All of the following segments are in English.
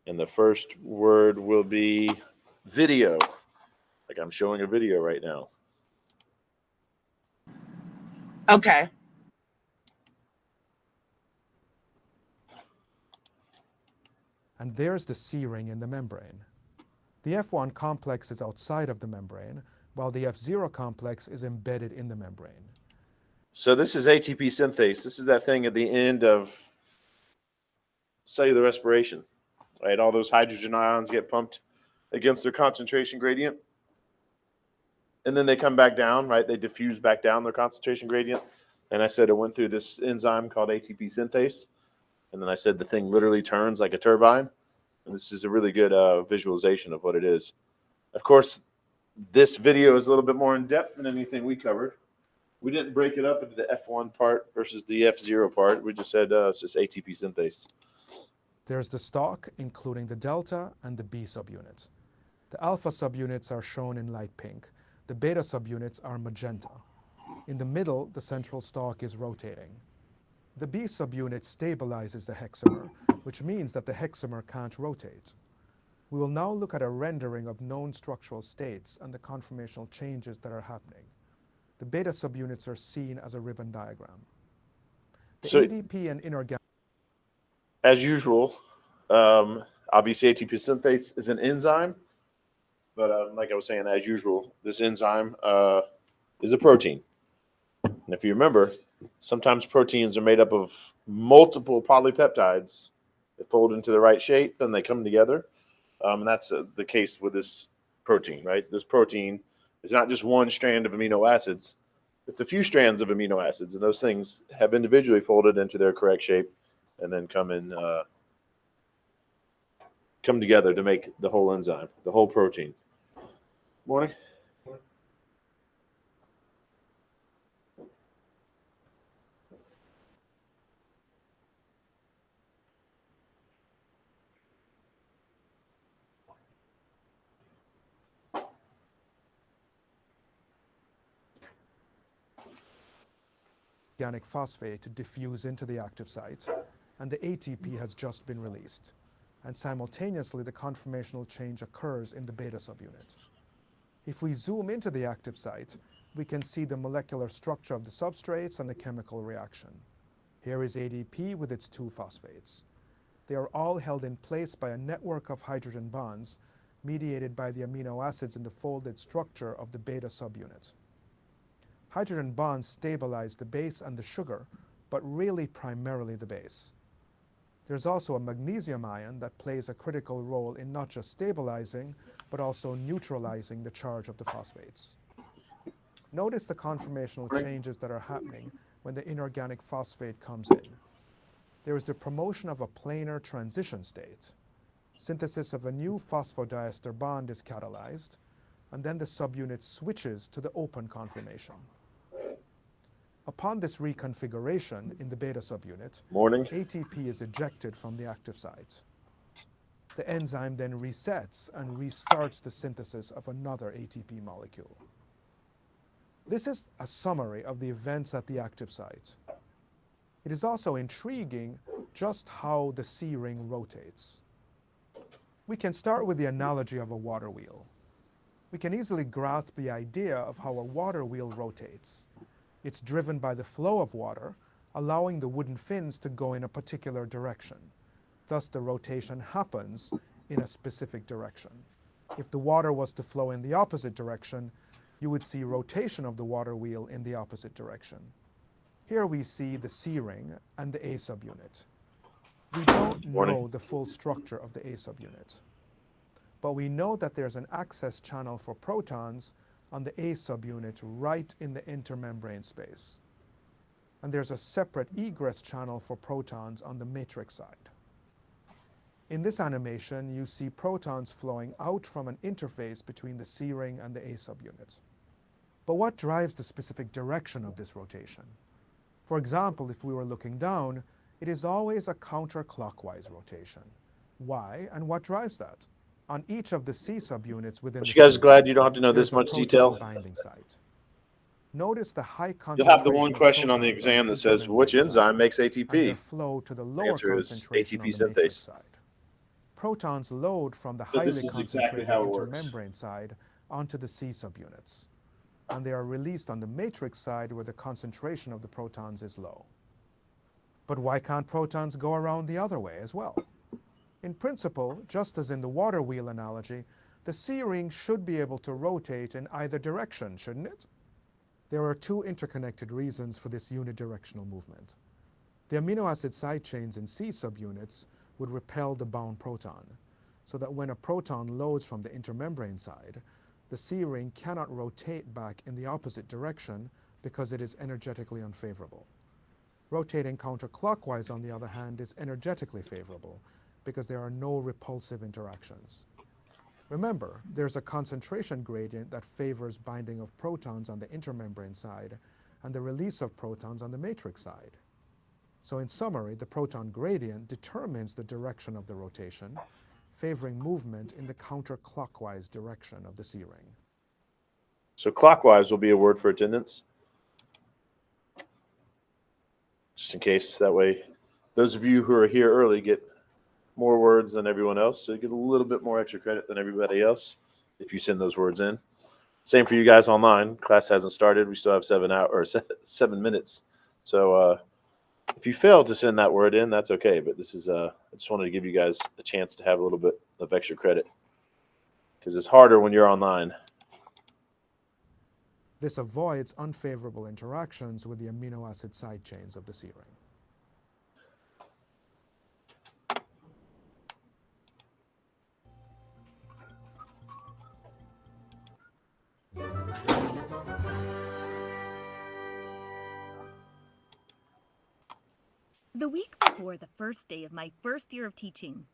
And the first word will be video. Like I'm showing a video right now. Okay. And there's the C ring in the membrane. The F1 complex is outside of the membrane, while the F0 complex is embedded in the membrane. So this is ATP synthase. This is that thing at the end of cellular respiration, right? All those hydrogen ions get pumped against their concentration gradient, and then they come back down, right? They diffuse back down their concentration gradient. And I said it went through this enzyme called ATP synthase. And then I said the thing literally turns like a turbine. And this is a really good visualization of what it is. Of course, this video is a little bit more in depth than anything we covered. We didn't break it up into the F1 part versus the F0 part. We just said it's just ATP synthase. There's the stalk, including the delta and the B subunits. The alpha subunits are shown in light pink. The beta subunits are magenta. In the middle, the central stalk is rotating. The B subunit stabilizes the hexamer, which means that the hexamer can't rotate. We will now look at a rendering of known structural states and the conformational changes that are happening. The beta subunits are seen as a ribbon diagram. The ADP and inorganic... As usual, obviously ATP synthase is an enzyme, but like I was saying, as usual, this enzyme is a protein. And if you remember, sometimes proteins are made up of multiple polypeptides that fold into the right shape and they come together. And that's the case with this protein, right? This protein is not just one strand of amino acids. It's a few strands of amino acids, and those things have individually folded into their correct shape and then come together to make the whole enzyme, the whole protein. Morning. Organic phosphate to diffuse into the active site, and the ATP has just been released. And simultaneously, the conformational change occurs in the beta subunit. If we zoom into the active site, we can see the molecular structure of the substrates and the chemical reaction. Here is ADP with its two phosphates. They are all held in place by a network of hydrogen bonds mediated by the amino acids in the folded structure of the beta subunit. Hydrogen bonds stabilize the base and the sugar, but really primarily the base. There's also a magnesium ion that plays a critical role in not just stabilizing, but also neutralizing the charge of the phosphates. Notice the conformational changes that are happening when the inorganic phosphate comes in. There is the promotion of a planar transition state. Synthesis of a new phosphodiester bond is catalyzed, and then the subunit switches to the open conformation. Upon this reconfiguration in the beta subunit, ATP is ejected from the active site. The enzyme then resets and restarts the synthesis of another ATP molecule. This is a summary of the events at the active site. It is also intriguing just how the C ring rotates. We can start with the analogy of a water wheel. We can easily grasp the idea of how a water wheel rotates. It's driven by the flow of water, allowing the wooden fins to go in a particular direction. Thus, the rotation happens in a specific direction. If the water was to flow in the opposite direction, you would see rotation of the water wheel in the opposite direction. Here we see the C ring and the A subunit. We don't know the full structure of the A subunit, but we know that there's an access channel for protons on the A subunit right in the intermembrane space. And there's a separate egress channel for protons on the matrix side. In this animation, you see protons flowing out from an interface between the C ring and the A subunit. But what drives the specific direction of this rotation? For example, if we were looking down, it is always a counterclockwise rotation. Why and what drives that? On each of the C subunits within you guys glad you don't have to know this much detail? Binding site. Notice the high concentration. You'll have the one question on the exam that says, which enzyme makes ATP? Flow to the lower The answer is concentration ATP on the matrix synthase. side. protons load from the So this highly is exactly concentrated how it works. intermembrane side onto the C subunits, and they are released on the matrix side where the concentration of the protons is low. But why can't protons go around the other way as well? In principle, just as in the water wheel analogy, the C ring should be able to rotate in either direction, shouldn't it? There are two interconnected reasons for this unidirectional movement. The amino acid side chains in C subunits would repel the bound proton, so that when a proton loads from the intermembrane side, the C ring cannot rotate back in the opposite direction because it is energetically unfavorable. Rotating counterclockwise, on the other hand, is energetically favorable because there are no repulsive interactions. Remember, there's a concentration gradient that favors binding of protons on the intermembrane side and the release of protons on the matrix side. So in summary, the proton gradient determines the direction of the rotation, favoring movement in the counterclockwise direction of the C ring. So clockwise will be a word for attendance. Just in case, that way those of you who are here early get more words than everyone else, so you get a little bit more extra credit than everybody else if you send those words in. Same for you guys online. Class hasn't started. We still have 7 minutes. So if you fail to send that word in, that's okay. But this is I just wanted to give you guys a chance to have a little bit of extra credit because it's harder when you're online. This avoids unfavorable interactions with the amino acid side chains of the C ring. The week before the first day of my first year of teaching,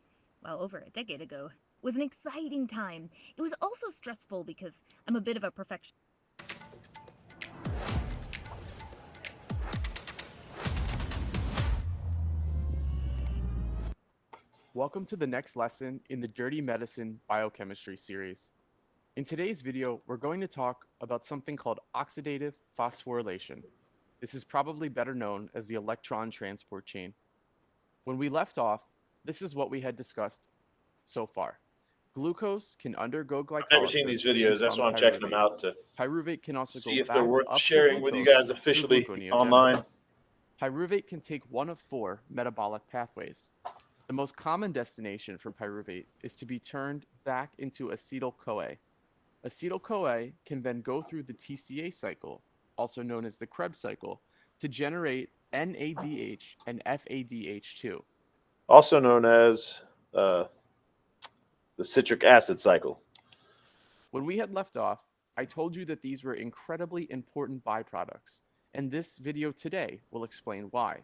well, over a decade ago, was an exciting time. It was also stressful because I'm a bit of a perfectionist. Welcome to the next lesson in the Dirty Medicine Biochemistry series. In today's video, we're going to talk about something called oxidative phosphorylation. This is probably better known as the electron transport chain. When we left off, this is what we had discussed so far. Glucose can undergo glycolysis. I've never seen these videos. That's why I'm checking them out to Pyruvate can also see go if back they're worth up sharing to with you glucose guys officially through online. gluconeogenesis. Pyruvate can take one of 4 metabolic pathways. The most common destination for pyruvate is to be turned back into acetyl-CoA. Acetyl-CoA can then go through the TCA cycle, also known as the Krebs cycle, to generate NADH and FADH2. Also known as the citric acid cycle. When we had left off, I told you that these were incredibly important byproducts, and this video today will explain why.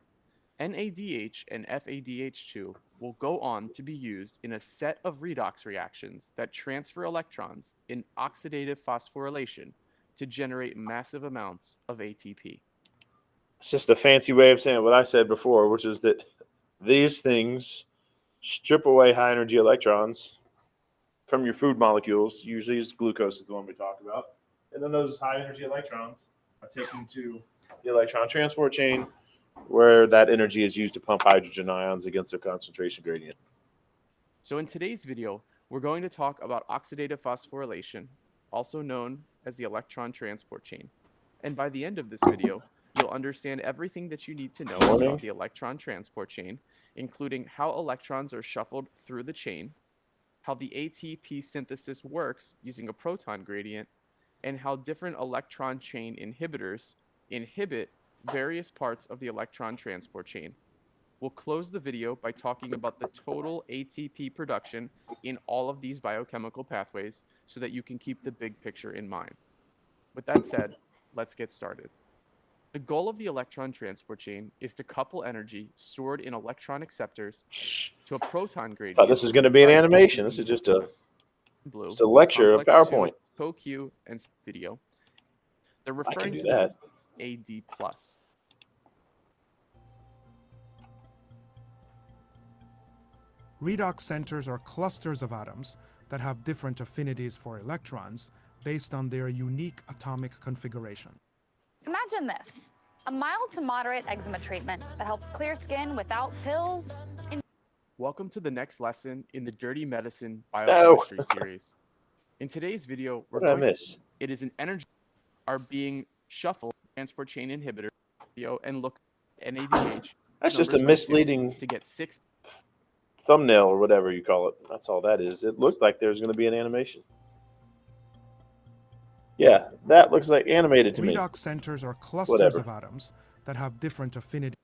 NADH and FADH2 will go on to be used in a set of redox reactions that transfer electrons in oxidative phosphorylation to generate massive amounts of ATP. It's just a fancy way of saying what I said before, which is that these things strip away high energy electrons from your food molecules. Usually it's glucose is the one we talk about. And then those high energy electrons are taken to the electron transport chain where that energy is used to pump hydrogen ions against their concentration gradient. So in today's video, we're going to talk about oxidative phosphorylation, also known as the electron transport chain. And by the end of this video, you'll understand everything that you need to know about the electron transport chain, including how electrons are shuffled through the chain, how the ATP synthesis works using a proton gradient, and how different electron chain inhibitors inhibit various parts of the electron transport chain. We'll close the video by talking about the total ATP production in all of these biochemical pathways so that you can keep the big picture in mind. With that said, let's get started. The goal of the electron transport chain is to couple energy stored in electron acceptors to a proton gradient. I thought this was going to be an animation. This is just a lecture, a PowerPoint. PoQ and video. They're I can referring do to that. AD+. Redox centers are clusters of atoms that have different affinities for electrons based on their unique atomic configuration. Imagine this, a mild to moderate eczema treatment that helps clear skin without pills. Welcome to the next lesson in the Dirty Medicine No. Biochemistry series. In today's video, What did I miss? it is an energy are being shuffled transport chain inhibitor and look at NADH. That's just a numbers by 2 misleading to get 6 thumbnail or whatever you call it. That's all that is. It looked like there's going to be an animation. Yeah, that looks like animated to me. Redox centers are clusters Whatever. of atoms that have different affinity.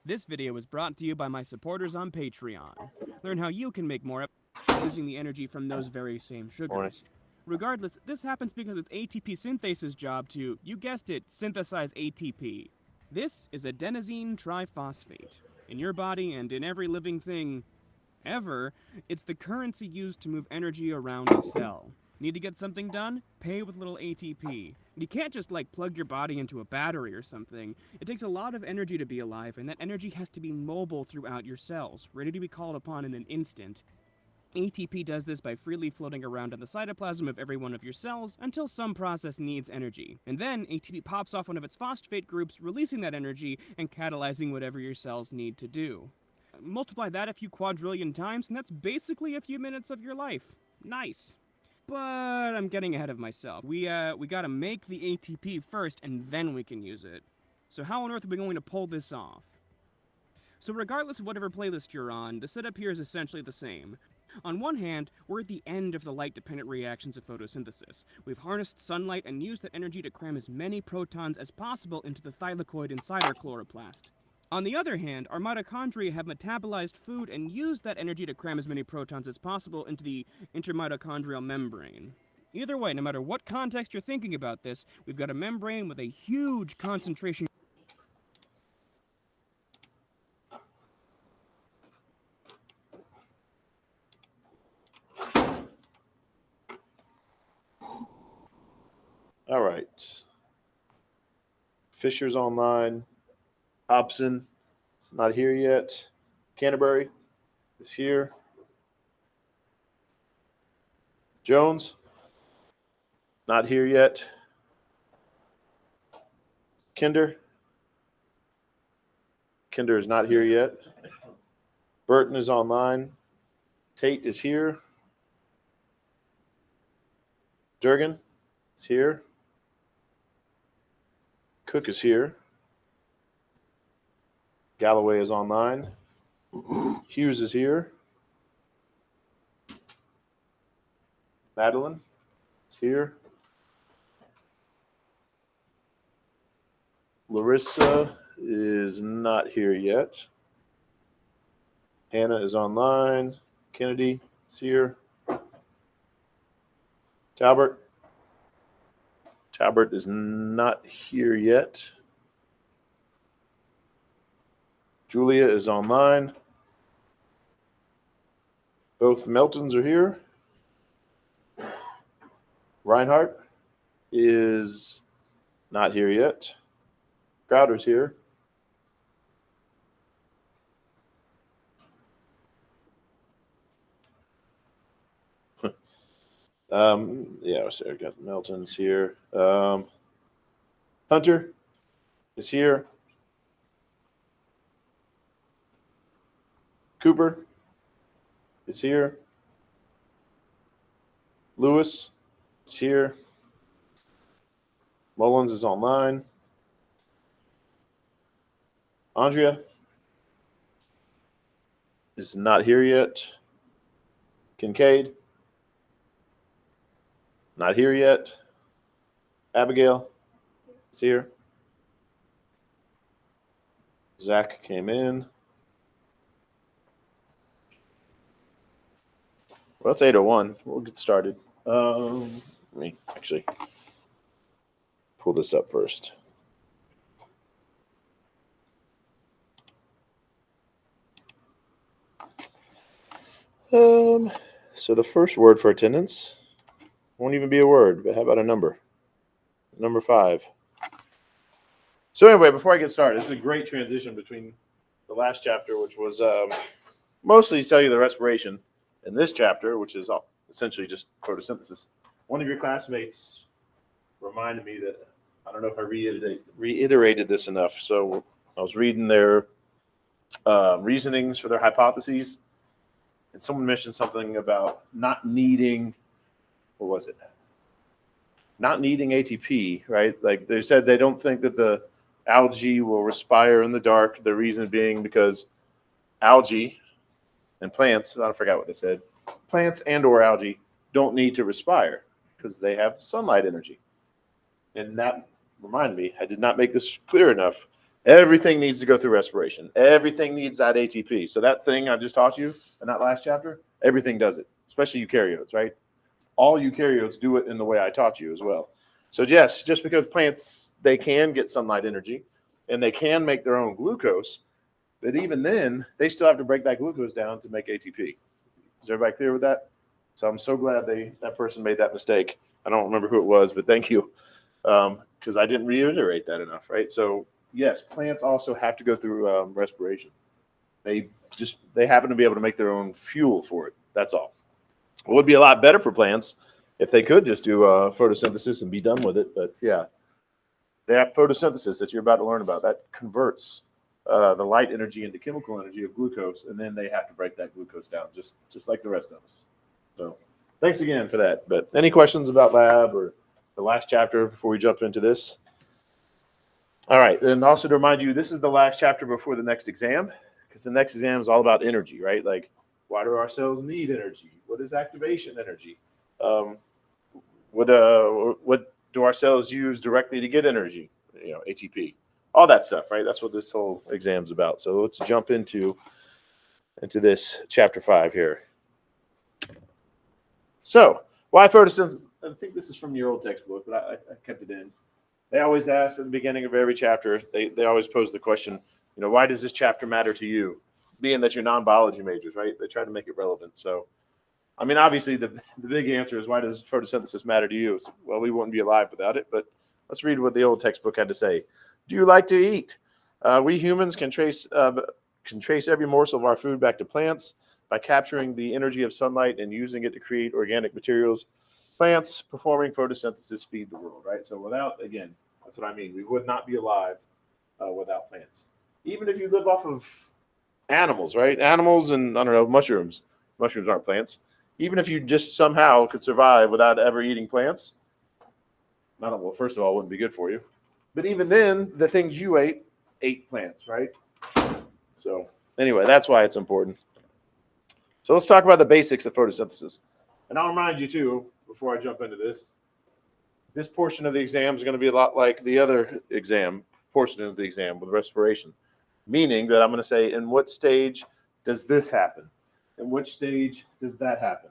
This video was brought to you by my supporters on Patreon. Learn how you can make more using the energy from those very same sugars. Morning. Regardless, this happens because it's ATP synthase's job to, you guessed it, synthesize ATP. This is adenosine triphosphate. In your body and in every living thing ever, it's the currency used to move energy around a cell. Need to get something done? Pay with little ATP. You can't just plug your body into a battery or something. It takes a lot of energy to be alive, and that energy has to be mobile throughout your cells, ready to be called upon in an instant. ATP does this by freely floating around in the cytoplasm of every one of your cells until some process needs energy. And then ATP pops off one of its phosphate groups, releasing that energy and catalyzing whatever your cells need to do. Multiply that a few quadrillion times, and that's basically a few minutes of your life. Nice. But I'm getting ahead of myself. We gotta make the ATP first, and then we can use it. So how on earth are we going to pull this off? So regardless of whatever playlist you're on, the setup here is essentially the same. On one hand, we're at the end of the light-dependent reactions of photosynthesis. We've harnessed sunlight and used that energy to cram as many protons as possible into the thylakoid inside our chloroplast. On the other hand, our mitochondria have metabolized food and used that energy to cram as many protons as possible into the intermitochondrial membrane. Either way, no matter what context you're thinking about this, we've got a membrane with a huge concentration. All right. Fisher's online. Hobson is not here yet. Canterbury is here. Jones, not here yet. Kinder is not here yet. Burton is online. Tate is here. Durgan is here. Cook is here. Galloway is online. Hughes is here. Madeline is here. Larissa is not here yet. Hannah is online. Kennedy is here. Talbert is not here yet. Julia is online. Both Meltons are here. Reinhardt is not here yet. Crowder's here. Yeah, so I got Melton's here. Hunter is here. Cooper is here. Lewis is here. Mullins is online. Andrea is not here yet. Kincaid, not here yet. Abigail is here. Zach came in. Well, it's 8:01. We'll get started. Let me actually pull this up first. So the first word for attendance won't even be a word, but how about a number? Number 5. So anyway, before I get started, this is a great transition between the last chapter, which was mostly cellular respiration, and this chapter, which is essentially just photosynthesis. One of your classmates reminded me that, I don't know if I reiterated this enough. So I was reading their reasonings for their hypotheses, and someone mentioned something about not needing, what was it? Not needing ATP, right? Like they said they don't think that the algae will respire in the dark. The reason being because algae and plants, I forgot what they said, plants and or algae don't need to respire because they have sunlight energy. And that reminded me, I did not make this clear enough. Everything needs to go through respiration. Everything needs that ATP. So that thing I just taught you in that last chapter, everything does it, especially eukaryotes, right? All eukaryotes do it in the way I taught you as well. So yes, just because plants, they can get sunlight energy and they can make their own glucose, but even then, they still have to break that glucose down to make ATP. Is everybody clear with that? So I'm so glad that person made that mistake. I don't remember who it was, but thank you, because I didn't reiterate that enough, right? So yes, plants also have to go through respiration. They happen to be able to make their own fuel for it. That's all. It would be a lot better for plants if they could just do photosynthesis and be done with it. But yeah, they have photosynthesis that you're about to learn about. That converts the light energy into chemical energy of glucose, and then they have to break that glucose down, just like the rest of us. So thanks again for that. But any questions about lab or the last chapter before we jump into this? All right, and also to remind you, this is the last chapter before the next exam, because the next exam is all about energy, right? Like, why do our cells need energy? What is activation energy? What do our cells use directly to get energy? ATP, all that stuff, right? That's what this whole exam is about. So let's jump into this chapter 5 here. So why photosynthesis? I think this is from your old textbook, but I kept it in. They always ask at the beginning of every chapter, they always pose the question, why does this chapter matter to you? Being that you're non-biology majors, right? They try to make it relevant. So, I mean, obviously the big answer is, why does photosynthesis matter to you? Well, we wouldn't be alive without it, but let's read what the old textbook had to say. Do you like to eat? We humans can trace every morsel of our food back to plants by capturing the energy of sunlight and using it to create organic materials. Plants performing photosynthesis feed the world, right? So again, that's what I mean. We would not be alive without plants. Even if you live off of animals, right? Animals and, I don't know, mushrooms. Mushrooms aren't plants. Even if you just somehow could survive without ever eating plants, well, first of all, it wouldn't be good for you. But even then, the things you ate plants, right? So anyway, that's why it's important. So let's talk about the basics of photosynthesis. And I'll remind you too, before I jump into this portion of the exam is going to be a lot like the other portion of the exam with respiration. Meaning that I'm going to say, in what stage does this happen? In which stage does that happen?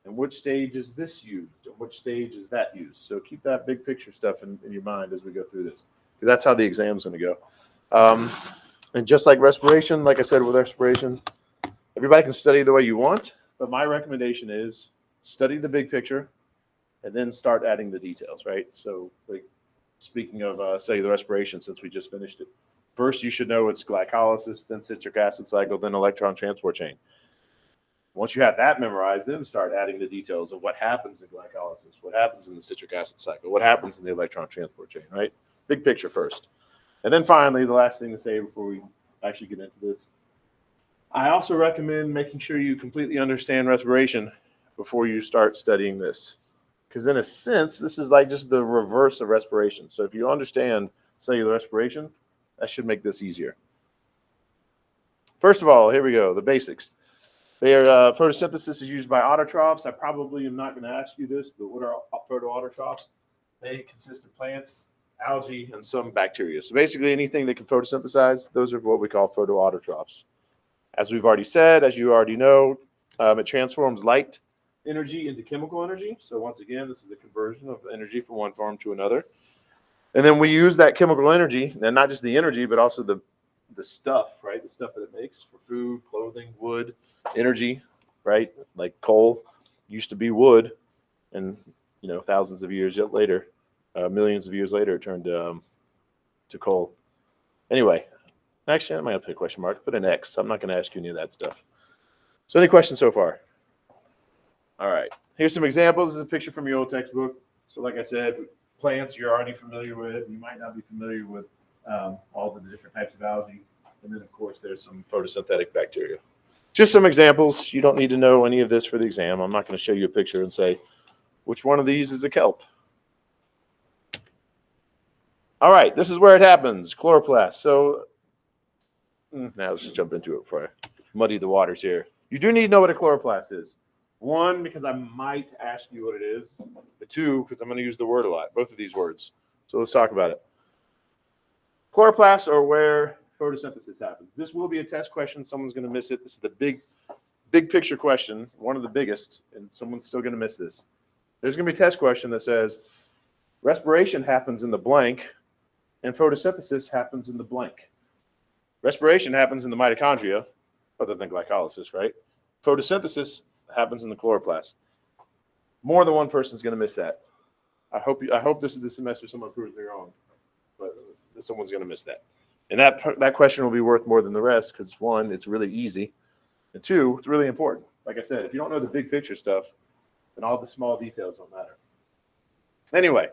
In which stage is this used? In which stage is that used? So keep that big picture stuff in your mind as we go through this, because that's how the exam is going to go. And just like respiration, like I said with respiration, everybody can study the way you want, but my recommendation is study the big picture and then start adding the details, right? So like speaking of cellular respiration, since we just finished it, first you should know it's glycolysis, then citric acid cycle, then electron transport chain. Once you have that memorized, then start adding the details of what happens in glycolysis, what happens in the citric acid cycle, what happens in the electron transport chain, right? Big picture first. And then finally, the last thing to say before we actually get into this, I also recommend making sure you completely understand respiration before you start studying this. Because in a sense, this is like just the reverse of respiration. So if you understand cellular respiration, that should make this easier. First of all, here we go, the basics. Photosynthesis is used by autotrophs. I probably am not going to ask you this, but what are photoautotrophs? They consist of plants, algae, and some bacteria. So basically anything that can photosynthesize, those are what we call photoautotrophs. As we've already said, as you already know, it transforms light energy into chemical energy. So once again, this is a conversion of energy from one form to another. And then we use that chemical energy, and not just the energy, but also the stuff, right? The stuff that it makes for food, clothing, wood, energy, right? Like coal used to be wood, and thousands of years later, millions of years later, it turned to coal. Anyway, actually, I might have to put a question mark. Put an X. I'm not going to ask you any of that stuff. So, any questions so far? All right. Here's some examples. This is a picture from your old textbook. So, like I said, plants you're already familiar with. You might not be familiar with all the different types of algae. And then, of course, there's some photosynthetic bacteria. Just some examples. You don't need to know any of this for the exam. I'm not going to show you a picture and say, which one of these is a kelp? All right, this is where it happens, chloroplast. So now let's just jump into it before I muddy the waters here. You do need to know what a chloroplast is. One, because I might ask you what it is. But two, because I'm going to use the word a lot, both of these words. So let's talk about it. Chloroplasts are where photosynthesis happens. This will be a test question. Someone's going to miss it. This is the big picture question, one of the biggest, and someone's still going to miss this. There's going to be a test question that says respiration happens in the blank and photosynthesis happens in the blank. Respiration happens in the mitochondria, other than glycolysis, right? Photosynthesis happens in the chloroplast. More than one person is going to miss that. I hope this is the semester someone proves me wrong, but someone's going to miss that. And that question will be worth more than the rest because, one, it's really easy, and two, it's really important. Like I said, if you don't know the big picture stuff, then all the small details don't matter. Anyway,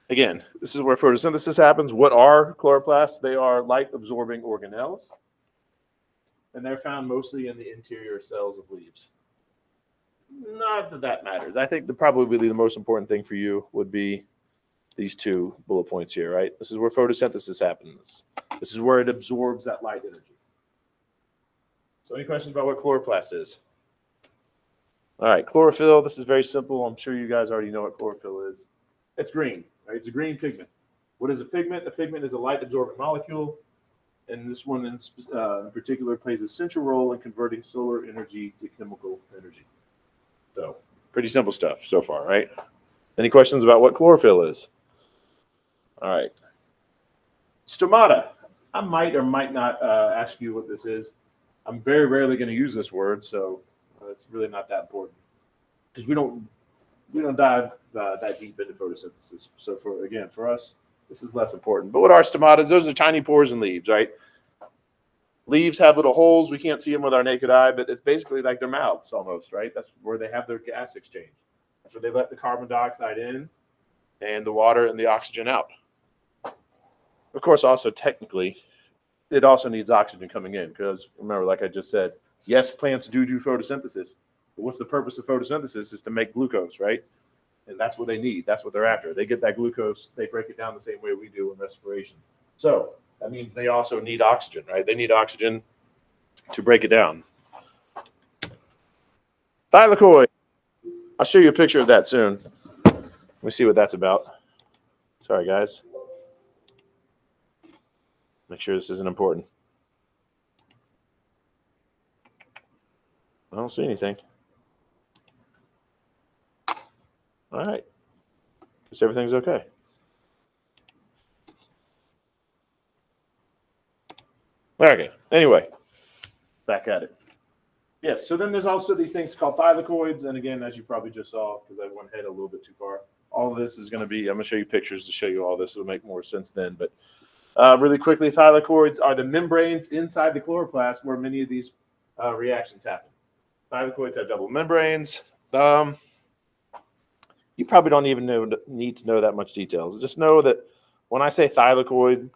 again, this is where photosynthesis happens. What are chloroplasts? They are light-absorbing organelles, and they're found mostly in the interior cells of leaves. Not that that matters. I think probably the most important thing for you would be these two bullet points here, right? This is where photosynthesis happens. This is where it absorbs that light energy. So any questions about what chloroplast is? All right, chlorophyll. This is very simple. I'm sure you guys already know what chlorophyll is. It's green, right? It's a green pigment. What is a pigment? A pigment is a light-absorbing molecule, and this one in particular plays a central role in converting solar energy to chemical energy. So pretty simple stuff so far, right? Any questions about what chlorophyll is? All right. Stomata. I might or might not ask you what this is. I'm very rarely going to use this word, so it's really not that important because we don't dive that deep into photosynthesis. So for us, this is less important. But what are stomatas? Those are tiny pores in leaves, right? Leaves have little holes. We can't see them with our naked eye, but it's basically like their mouths almost, right? That's where they have their gas exchange. That's where they let the carbon dioxide in and the water and the oxygen out. Of course, also technically, it also needs oxygen coming in because remember, like I just said, yes, plants do photosynthesis, but what's the purpose of photosynthesis is to make glucose, right? And that's what they need. That's what they're after. They get that glucose. They break it down the same way we do in respiration. So that means they also need oxygen, right? They need oxygen to break it down. Thylakoid. I'll show you a picture of that soon. Let me see what that's about. Sorry, guys. Make sure this isn't important. I don't see anything. All right. Guess everything's okay. Okay. Anyway, back at it. Yes. So then there's also these things called thylakoids. And again, as you probably just saw, because I went ahead a little bit too far, all of this is going to be, I'm going to show you pictures to show you all this. It'll make more sense then. But really quickly, thylakoids are the membranes inside the chloroplast where many of these reactions happen. Thylakoids have double membranes. You probably don't even need to know that much details. Just know that when I say thylakoid,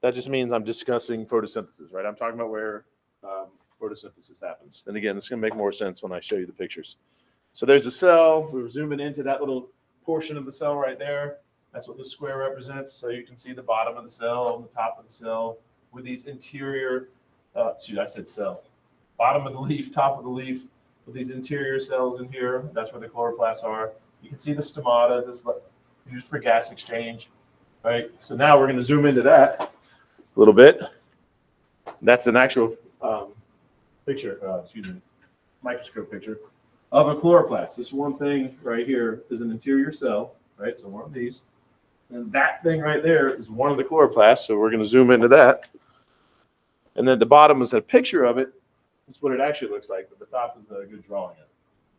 that just means I'm discussing photosynthesis, right? I'm talking about where photosynthesis happens. And again, it's going to make more sense when I show you the pictures. So there's a cell. We're zooming into that little portion of the cell right there. That's what the square represents. So you can see the bottom of the cell and the top of the cell with these interior, I said cell. Bottom of the leaf, top of the leaf, with these interior cells in here. That's where the chloroplasts are. You can see the stomata, this used for gas exchange, right? So now we're going to zoom into that a little bit. That's an actual picture, microscope picture of a chloroplast. This one thing right here is an interior cell, right? So one of these. And that thing right there is one of the chloroplasts. So we're going to zoom into that. And then the bottom is a picture of it. That's what it actually looks like, but the top is a good drawing of it.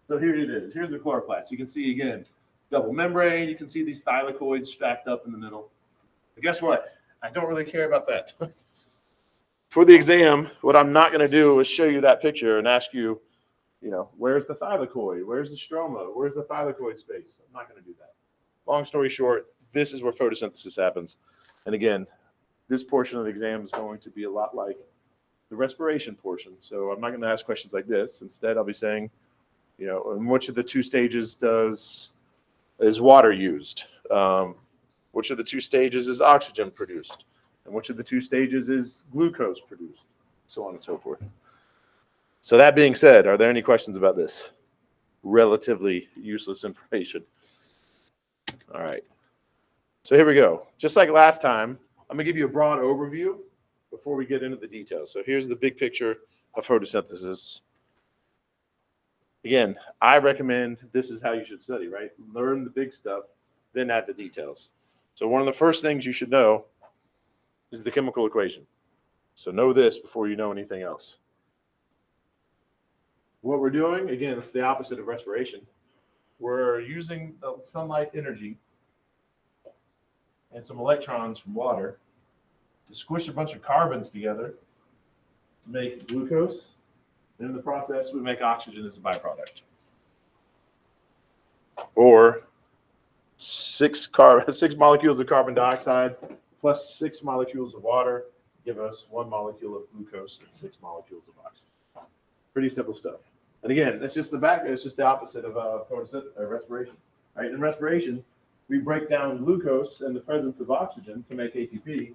So here it is. Here's the chloroplast. You can see, again, double membrane. You can see these thylakoids stacked up in the middle. But guess what? I don't really care about that. For the exam, what I'm not going to do is show you that picture and ask you, where's the thylakoid? Where's the stroma? Where's the thylakoid space? I'm not going to do that. Long story short, this is where photosynthesis happens. And again, this portion of the exam is going to be a lot like the respiration portion. So I'm not going to ask questions like this. Instead, I'll be saying, in which of the two stages is water used? Which of the two stages is oxygen produced? And which of the two stages is glucose produced? So on and so forth. So that being said, are there any questions about this? Relatively useless information. All right. So here we go. Just like last time, I'm going to give you a broad overview before we get into the details. So here's the big picture of photosynthesis. Again, I recommend this is how you should study, right? Learn the big stuff, then add the details. So one of the first things you should know is the chemical equation. So know this before you know anything else. What we're doing, again, it's the opposite of respiration. We're using the sunlight energy and some electrons from water to squish a bunch of carbons together to make glucose. And in the process, we make oxygen as a byproduct. Or six molecules of carbon dioxide plus 6 molecules of water give us 1 molecule of glucose and 6 molecules of oxygen. Pretty simple stuff. And again, it's just the opposite of photosynthesis or respiration. Right? In respiration, we break down glucose in the presence of oxygen to make ATP.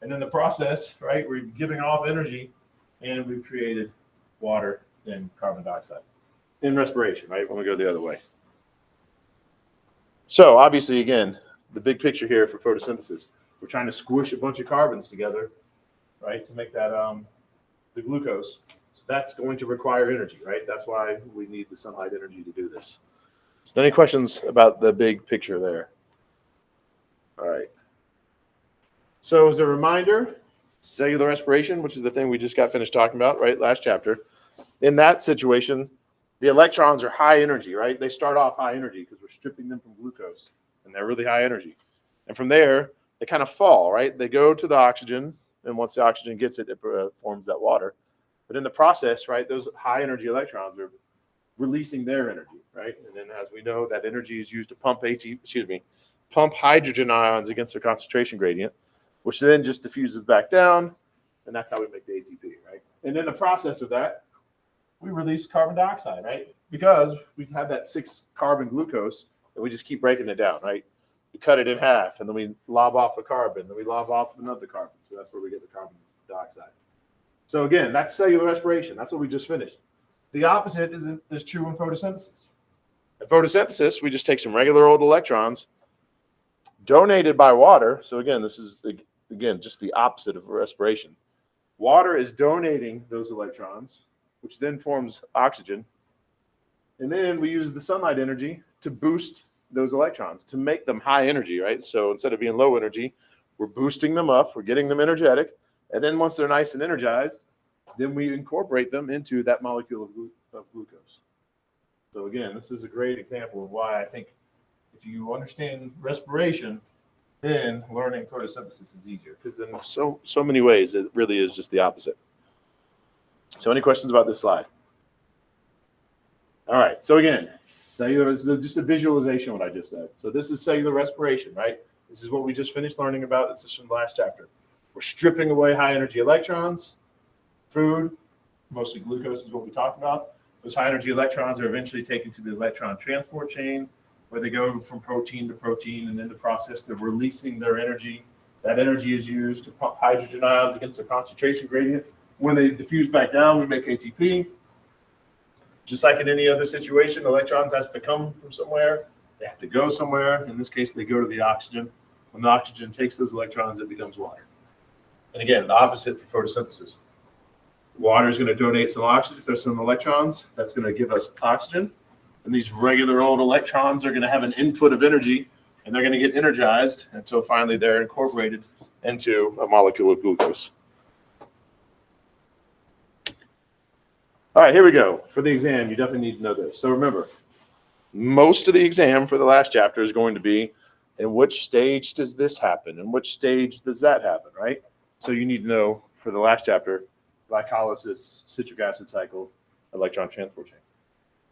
And in the process, right, we're giving off energy and we've created water and carbon dioxide in respiration, right, when we go the other way. So obviously, again, the big picture here for photosynthesis, we're trying to squish a bunch of carbons together, right, to make that the glucose. So that's going to require energy, right? That's why we need the sunlight energy to do this. So any questions about the big picture there? All right. So as a reminder, cellular respiration, which is the thing we just got finished talking about, right, last chapter. In that situation, the electrons are high energy, right? They start off high energy because we're stripping them from glucose, and they're really high energy. And from there, they kind of fall, right? They go to the oxygen, and once the oxygen gets it, it forms that water. But in the process, right, those high energy electrons are releasing their energy, right? And then as we know, that energy is used to pump hydrogen ions against their concentration gradient, which then just diffuses back down, and that's how we make the ATP, right? And in the process of that, we release carbon dioxide, right? Because we have that 6 carbon glucose, and we just keep breaking it down, right? We cut it in half, and then we lob off a carbon, then we lob off another carbon. So that's where we get the carbon dioxide. So again, that's cellular respiration. That's what we just finished. The opposite is true in photosynthesis. In photosynthesis, we just take some regular old electrons donated by water. So again, this is just the opposite of respiration. Water is donating those electrons, which then forms oxygen. And then we use the sunlight energy to boost those electrons, to make them high energy, right? So instead of being low energy, we're boosting them up, we're getting them energetic. And then once they're nice and energized, then we incorporate them into that molecule of glucose. So again, this is a great example of why I think if you understand respiration, then learning photosynthesis is easier, because in so many ways, it really is just the opposite. So any questions about this slide? All right, so again, cellular is just a visualization of what I just said. So this is cellular respiration, right? This is what we just finished learning about. This is from the last chapter. We're stripping away high energy electrons. Food, mostly glucose is what we talked about. Those high energy electrons are eventually taken to the electron transport chain, where they go from protein to protein, and in the process, they're releasing their energy. That energy is used to pump hydrogen ions against the concentration gradient. When they diffuse back down, we make ATP. Just like in any other situation, electrons have to come from somewhere. They have to go somewhere. In this case, they go to the oxygen. When the oxygen takes those electrons, it becomes water. And again, the opposite for photosynthesis. Water is going to donate some oxygen, there's some electrons. That's going to give us oxygen. And these regular old electrons are going to have an input of energy, and they're going to get energized until finally they're incorporated into a molecule of glucose. All right, here we go. For the exam, you definitely need to know this. So remember, most of the exam for the last chapter is going to be, in which stage does this happen? In which stage does that happen, right? So you need to know for the last chapter, glycolysis, citric acid cycle, electron transport chain.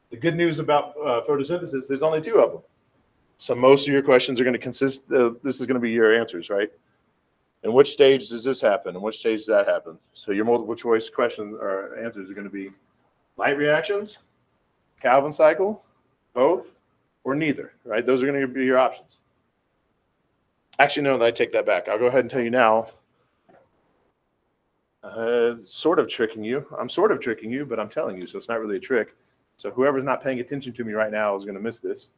The good news about photosynthesis, there's only 2 of them. So most of your questions are going to consist of, this is going to be your answers, right? In which stage does this happen? In which stage does that happen? So your multiple choice questions or answers are going to be light reactions, Calvin cycle, both, or neither, right? Those are going to be your options. Actually, no, I take that back. I'll go ahead and tell you now. Sort of tricking you. I'm sort of tricking you, but I'm telling you, so it's not really a trick. So whoever's not paying attention to me right now is going to miss this.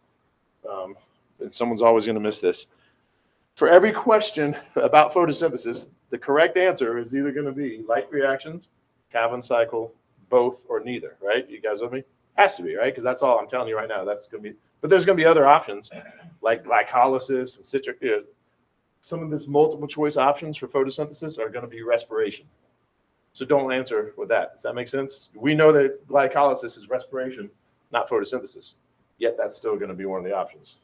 And someone's always going to miss this. For every question about photosynthesis, the correct answer is either going to be light reactions, Calvin cycle, both, or neither, right? You guys with me? Has to be, right? Because that's all I'm telling you right now. That's going to be, but there's going to be other options like glycolysis and citric. Some of this multiple choice options for photosynthesis are going to be respiration. So don't answer with that. Does that make sense? We know that glycolysis is respiration, not photosynthesis. Yet that's still going to be one of the options.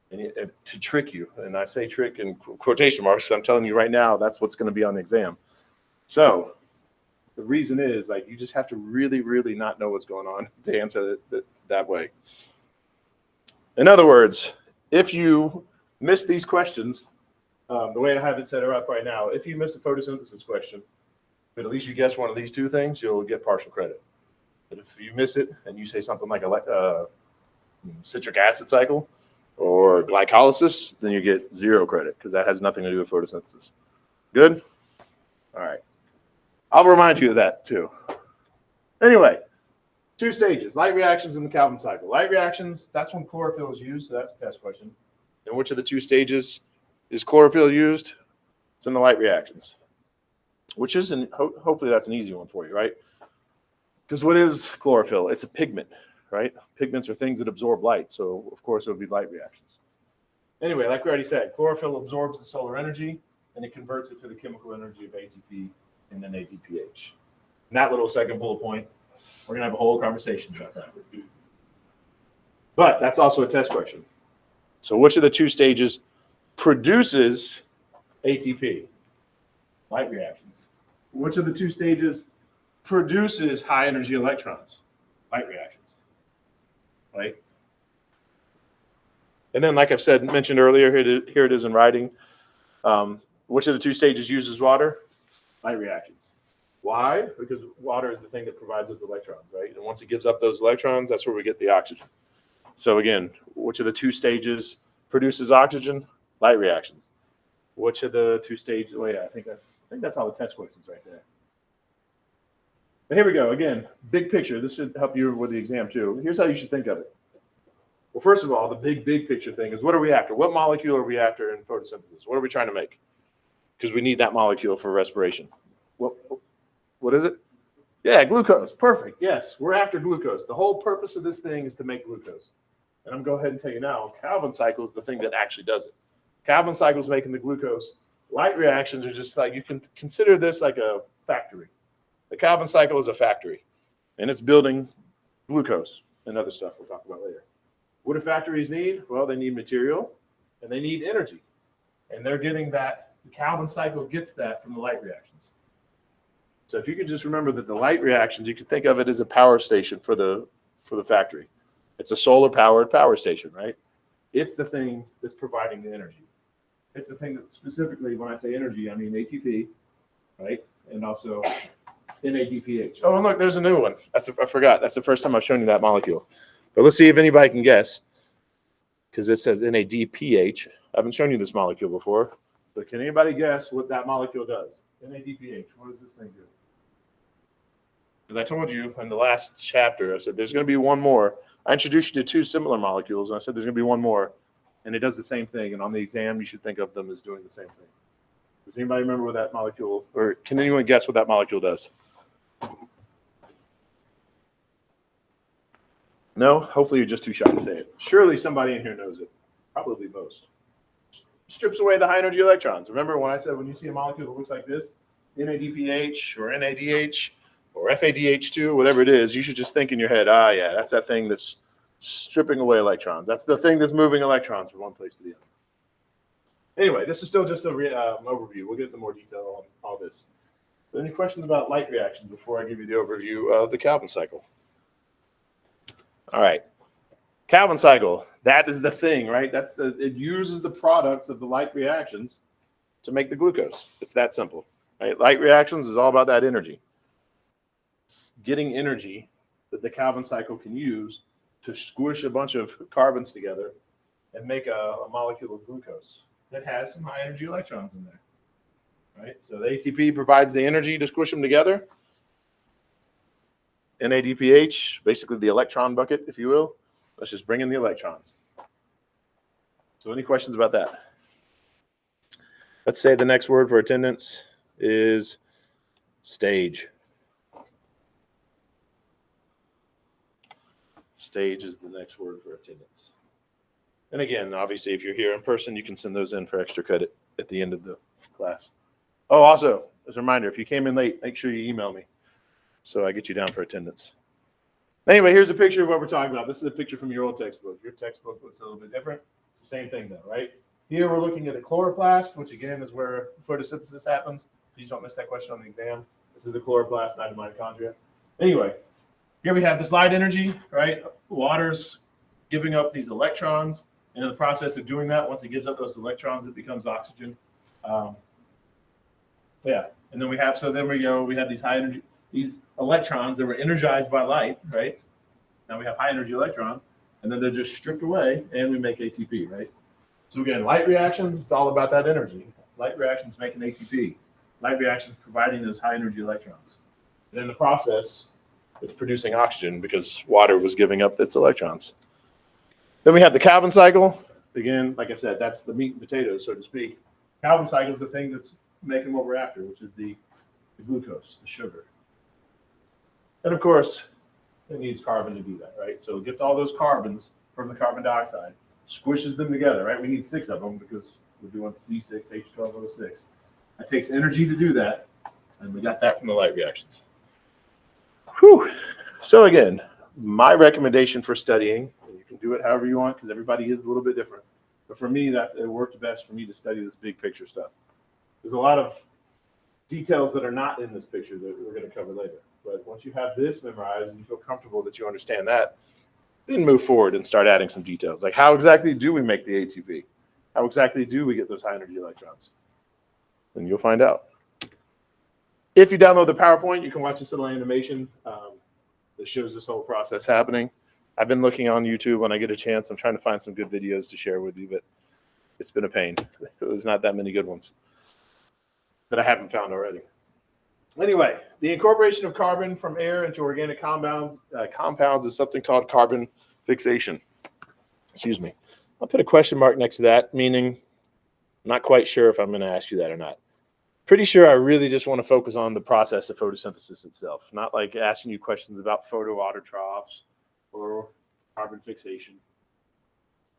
And to trick you, and I say trick in quotation marks, I'm telling you right now, that's what's going to be on the exam. So the reason is, like, you just have to really, really not know what's going on to answer it that way. In other words, if you miss these questions, the way I have it set up right now, if you miss a photosynthesis question, but at least you guess one of these two things, you'll get partial credit. But if you miss it and you say something like a citric acid cycle or glycolysis, then you get 0 credit because that has nothing to do with photosynthesis. Good? All right. I'll remind you of that too. Anyway, 2 stages, light reactions in the Calvin cycle. Light reactions, that's when chlorophyll is used, so that's a test question. And which of the 2 stages is chlorophyll used? It's in the light reactions. Which isn't, hopefully that's an easy one for you, right? Because what is chlorophyll? It's a pigment, right? Pigments are things that absorb light, so of course it would be light reactions. Anyway, like we already said, chlorophyll absorbs the solar energy and it converts it to the chemical energy of ATP and then ADPH. And that little second bullet point, we're going to have a whole conversation about that. But that's also a test question. So which of the 2 stages produces ATP? Light reactions. Which of the 2 stages produces high energy electrons? Light reactions. Right? And then, like I've said, mentioned earlier, here it is in writing. Which of the 2 stages uses water? Light reactions. Why? Because water is the thing that provides those electrons, right? And once it gives up those electrons, that's where we get the oxygen. So again, which of the 2 stages produces oxygen? Light reactions. Which of the 2 stages? Oh yeah, I think that's all the test questions right there. But here we go. Again, big picture. This should help you with the exam too. Here's how you should think of it. Well, first of all, the big picture thing is, what are we after? What molecule are we after in photosynthesis? What are we trying to make? Because we need that molecule for respiration. What is it? Yeah, glucose. Perfect. Yes, we're after glucose. The whole purpose of this thing is to make glucose. And I'm going to go ahead and tell you now, Calvin cycle is the thing that actually does it. Calvin cycle is making the glucose. Light reactions are just like, you can consider this like a factory. The Calvin cycle is a factory, and it's building glucose and other stuff we'll talk about later. What do factories need? Well, they need material, and they need energy. And they're getting that, the Calvin cycle gets that from the light reactions. So if you can just remember that the light reactions, you can think of it as a power station for the factory. It's a solar-powered power station, right? It's the thing that's providing the energy. It's the thing that specifically, when I say energy, I mean ATP, right? And also NADPH. Oh, and look, there's a new one. I forgot. That's the first time I've shown you that molecule. But let's see if anybody can guess, because this says NADPH. I haven't shown you this molecule before, but can anybody guess what that molecule does? NADPH. What does this thing do? Because I told you in the last chapter, I said there's going to be one more. I introduced you to 2 similar molecules, and I said there's going to be one more, and it does the same thing. And on the exam, you should think of them as doing the same thing. Does anybody remember what that molecule, or can anyone guess what that molecule does? No? Hopefully you're just too shy to say it. Surely somebody in here knows it. Probably most. Strips away the high energy electrons. Remember when I said when you see a molecule that looks like this, NADPH or NADH or FADH2, whatever it is, you should just think in your head, yeah, that's that thing that's stripping away electrons. That's the thing that's moving electrons from one place to the other. Anyway, this is still just an overview. We'll get into more detail on all this. Any questions about light reactions before I give you the overview of the Calvin cycle? All right. Calvin cycle, that is the thing, right? It uses the products of the light reactions to make the glucose. It's that simple. Right? Light reactions is all about that energy. It's getting energy that the Calvin cycle can use to squish a bunch of carbons together and make a molecule of glucose that has some high energy electrons in there. Right? So the ATP provides the energy to squish them together. NADPH, basically the electron bucket, if you will. Let's just bring in the electrons. So any questions about that? Let's say the next word for attendance is stage. Stage is the next word for attendance. And again, obviously, if you're here in person, you can send those in for extra credit at the end of the class. Oh, also, as a reminder, if you came in late, make sure you email me so I get you down for attendance. Anyway, here's a picture of what we're talking about. This is a picture from your old textbook. Your textbook looks a little bit different. It's the same thing, though, right? Here we're looking at a chloroplast, which again is where photosynthesis happens. Please don't miss that question on the exam. This is the chloroplast, not the mitochondria. Anyway, here we have this light energy, right? Water's giving up these electrons. And in the process of doing that, once it gives up those electrons, it becomes oxygen. Yeah, and then we have, so then we have these high energy, these electrons that were energized by light, right? Now we have high energy electrons, and then they're just stripped away, and we make ATP, right? So again, light reactions, it's all about that energy. Light reactions making ATP. Light reactions providing those high energy electrons. And in the process, it's producing oxygen because water was giving up its electrons. Then we have the Calvin cycle. Again, like I said, that's the meat and potatoes, so to speak. Calvin cycle is the thing that's making what we're after, which is the glucose, the sugar. And of course, it needs carbon to do that, right? So it gets all those carbons from the carbon dioxide, squishes them together, right? We need 6 of them because we're doing C6H12O6. It takes energy to do that, and we got that from the light reactions. Whew. So again, my recommendation for studying, and you can do it however you want because everybody is a little bit different, but for me, it worked best for me to study this big picture stuff. There's a lot of details that are not in this picture that we're going to cover later. But once you have this memorized and you feel comfortable that you understand that, then move forward and start adding some details. Like how exactly do we make the ATP? How exactly do we get those high energy electrons? And you'll find out. If you download the PowerPoint, you can watch this little animation that shows this whole process happening. I've been looking on YouTube when I get a chance. I'm trying to find some good videos to share with you, but it's been a pain. There's not that many good ones that I haven't found already. Anyway, the incorporation of carbon from air into organic compounds is something called carbon fixation. Excuse me. I'll put a question mark next to that, meaning I'm not quite sure if I'm going to ask you that or not. Pretty sure I really just want to focus on the process of photosynthesis itself, not like asking you questions about photoautotrophs or carbon fixation.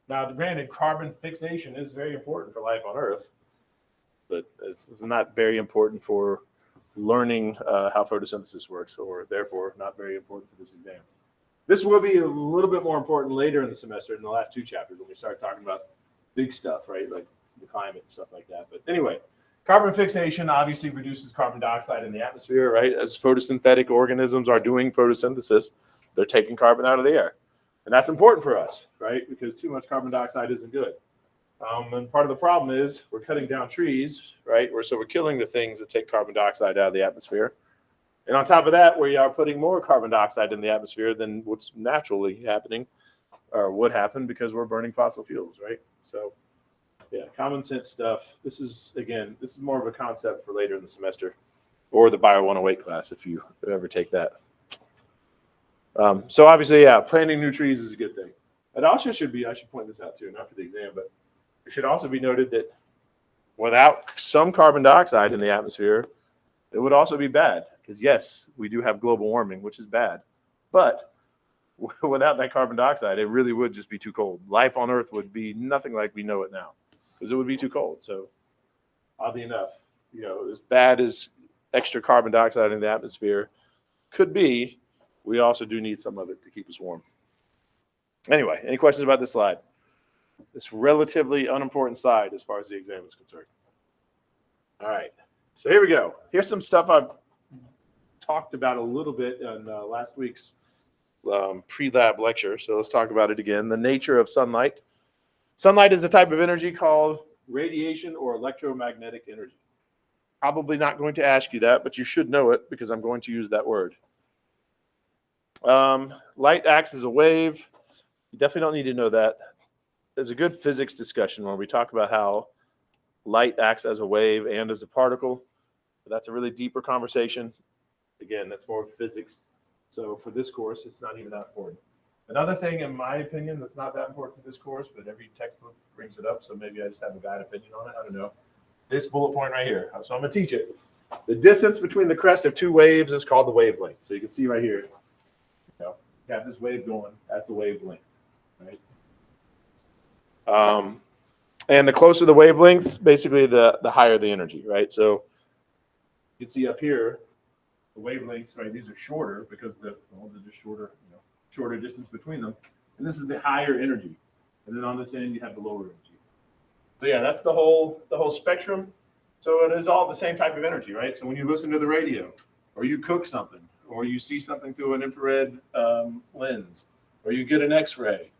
Now, granted, carbon fixation is very important for life on Earth, but it's not very important for learning how photosynthesis works, or therefore not very important for this exam. This will be a little bit more important later in the semester in the last 2 chapters when we start talking about big stuff, right? Like the climate and stuff like that. But anyway, carbon fixation obviously reduces carbon dioxide in the atmosphere, right? As photosynthetic organisms are doing photosynthesis, they're taking carbon out of the air. And that's important for us, right? Because too much carbon dioxide isn't good. And part of the problem is we're cutting down trees, right? So we're killing the things that take carbon dioxide out of the atmosphere. And on top of that, we are putting more carbon dioxide in the atmosphere than what's naturally happening or would happen because we're burning fossil fuels, right? So yeah, common sense stuff. This is more of a concept for later in the semester or the Bio 108 class if you ever take that. So obviously, yeah, planting new trees is a good thing. It also should be, I should point this out too, not for the exam, but it should also be noted that without some carbon dioxide in the atmosphere, it would also be bad. Because yes, we do have global warming, which is bad. But without that carbon dioxide, it really would just be too cold. Life on Earth would be nothing like we know it now because it would be too cold. So oddly enough, as bad as extra carbon dioxide in the atmosphere could be, we also do need some of it to keep us warm. Anyway, any questions about this slide? This relatively unimportant slide as far as the exam is concerned. All right, so here we go. Here's some stuff I've talked about a little bit in last week's pre-lab lecture. So let's talk about it again. The nature of sunlight. Sunlight is a type of energy called radiation or electromagnetic energy? Probably not going to ask you that, but you should know it because I'm going to use that word. Light acts as a wave. You definitely don't need to know that. There's a good physics discussion where we talk about how light acts as a wave and as a particle. But that's a really deeper conversation. Again, that's more physics. So for this course, it's not even that important. Another thing, in my opinion, that's not that important for this course, but every textbook brings it up, so maybe I just have a bad opinion on it. I don't know. This bullet point right here. So I'm going to teach it. The distance between the crest of two waves is called the wavelength. So you can see right here, you have this wave going. That's a wavelength, right? And the closer the wavelengths, basically the higher the energy, right? So you can see up here, the wavelengths, right? These are shorter because they're just shorter, shorter distance between them. And this is the higher energy. And then on this end, you have the lower energy. So yeah, that's the whole spectrum. So it is all the same type of energy, right? So when you listen to the radio, or you cook something, or you see something through an infrared lens, or you get an X-ray,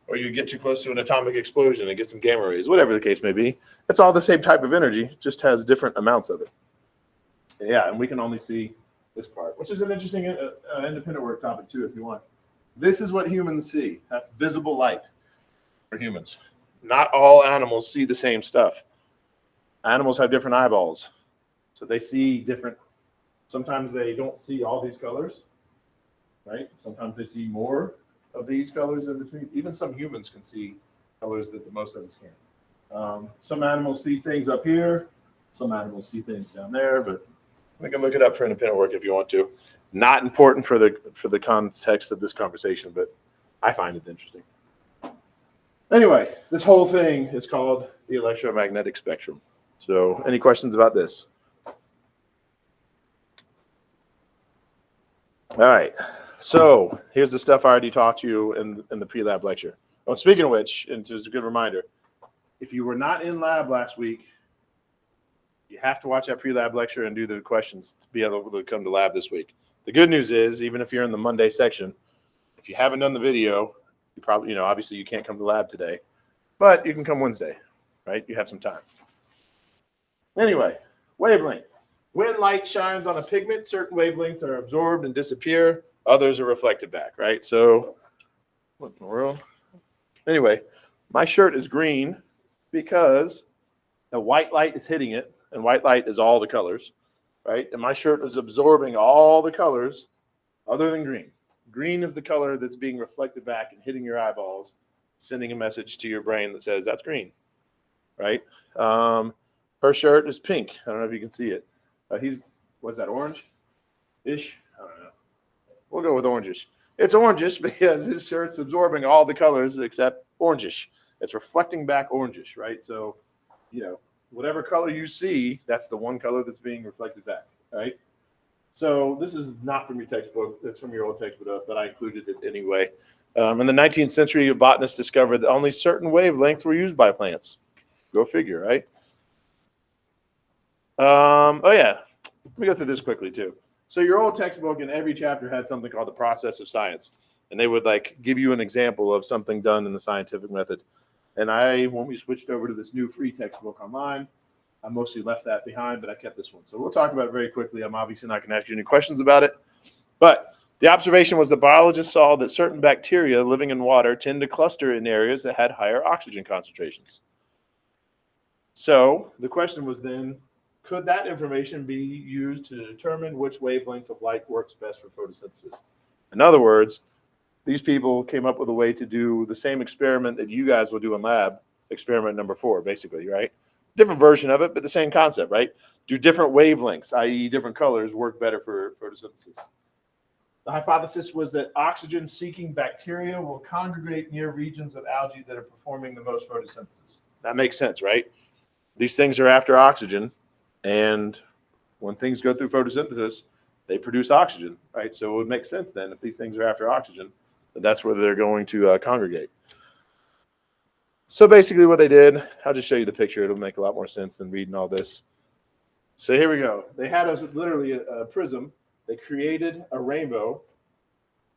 or you get too close to an atomic explosion and get some gamma rays, whatever the case may be, it's all the same type of energy, just has different amounts of it. Yeah, and we can only see this part, which is an interesting independent work topic too, if you want. This is what humans see. That's visible light for humans. Not all animals see the same stuff. Animals have different eyeballs, so they see different. Sometimes they don't see all these colors, right? Sometimes they see more of these colors in between. Even some humans can see colors that the most of us can't. Some animals see things up here. Some animals see things down there, but we can look it up for independent work if you want to. Not important for the context of this conversation, but I find it interesting. Anyway, this whole thing is called the electromagnetic spectrum. So any questions about this? All right. So here's the stuff I already taught you in the pre-lab lecture. Oh, speaking of which, and just a good reminder, if you were not in lab last week, you have to watch that pre-lab lecture and do the questions to be able to come to lab this week. The good news is, even if you're in the Monday section, if you haven't done the video, you probably, obviously you can't come to lab today, but you can come Wednesday, right? You have some time. Anyway, wavelength. When light shines on a pigment, certain wavelengths are absorbed and disappear. Others are reflected back, right? So, what in the world? Anyway, my shirt is green because the white light is hitting it, and white light is all the colors, right? And my shirt is absorbing all the colors other than green. Green is the color that's being reflected back and hitting your eyeballs, sending a message to your brain that says that's green, right? Her shirt is pink. I don't know if you can see it. What's that, orange-ish? I don't know. We'll go with orangish. It's orangish because his shirt's absorbing all the colors except orangish. It's reflecting back orangish, right? So, whatever color you see, that's the one color that's being reflected back, right? So this is not from your textbook. It's from your old textbook, but I included it anyway. In the 19th century, botanists discovered that only certain wavelengths were used by plants. Go figure, right? Oh, yeah. Let me go through this quickly, too. So your old textbook in every chapter had something called the process of science. And they would give you an example of something done in the scientific method. And when we switched over to this new free textbook online, I mostly left that behind, but I kept this one. So we'll talk about it very quickly. I'm obviously not going to ask you any questions about it. But the observation was the biologists saw that certain bacteria living in water tend to cluster in areas that had higher oxygen concentrations. So the question was then, could that information be used to determine which wavelengths of light works best for photosynthesis? In other words, these people came up with a way to do the same experiment that you guys will do in lab, experiment number 4, basically, right? Different version of it, but the same concept, right? Do different wavelengths, i.e. different colors, work better for photosynthesis? The hypothesis was that oxygen-seeking bacteria will congregate near regions of algae that are performing the most photosynthesis. That makes sense, right? These things are after oxygen, and when things go through photosynthesis, they produce oxygen, right? So it would make sense then, if these things are after oxygen, that's where they're going to congregate. So basically what they did, I'll just show you the picture. It'll make a lot more sense than reading all this. So here we go. They had us literally a prism. They created a rainbow.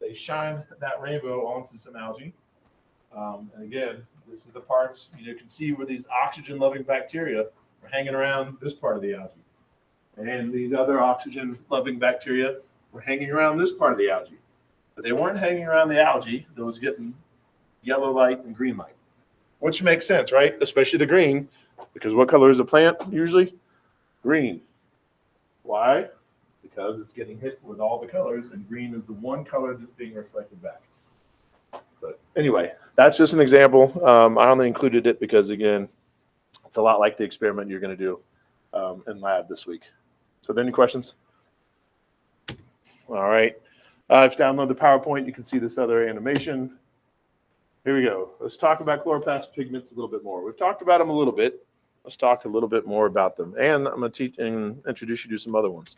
They shined that rainbow onto some algae. And again, this is the parts you can see where these oxygen-loving bacteria are hanging around this part of the algae. And these other oxygen-loving bacteria were hanging around this part of the algae. But they weren't hanging around the algae that was getting yellow light and green light, which makes sense, right? Especially the green, because what color is a plant usually? Green. Why? Because it's getting hit with all the colors, and green is the one color that's being reflected back. But anyway, that's just an example. I only included it because, again, it's a lot like the experiment you're going to do in lab this week. So, any questions? All right. If you download the PowerPoint, you can see this other animation. Here we go. Let's talk about chloroplast pigments a little bit more. We've talked about them a little bit. Let's talk a little bit more about them. And I'm going to teach and introduce you to some other ones.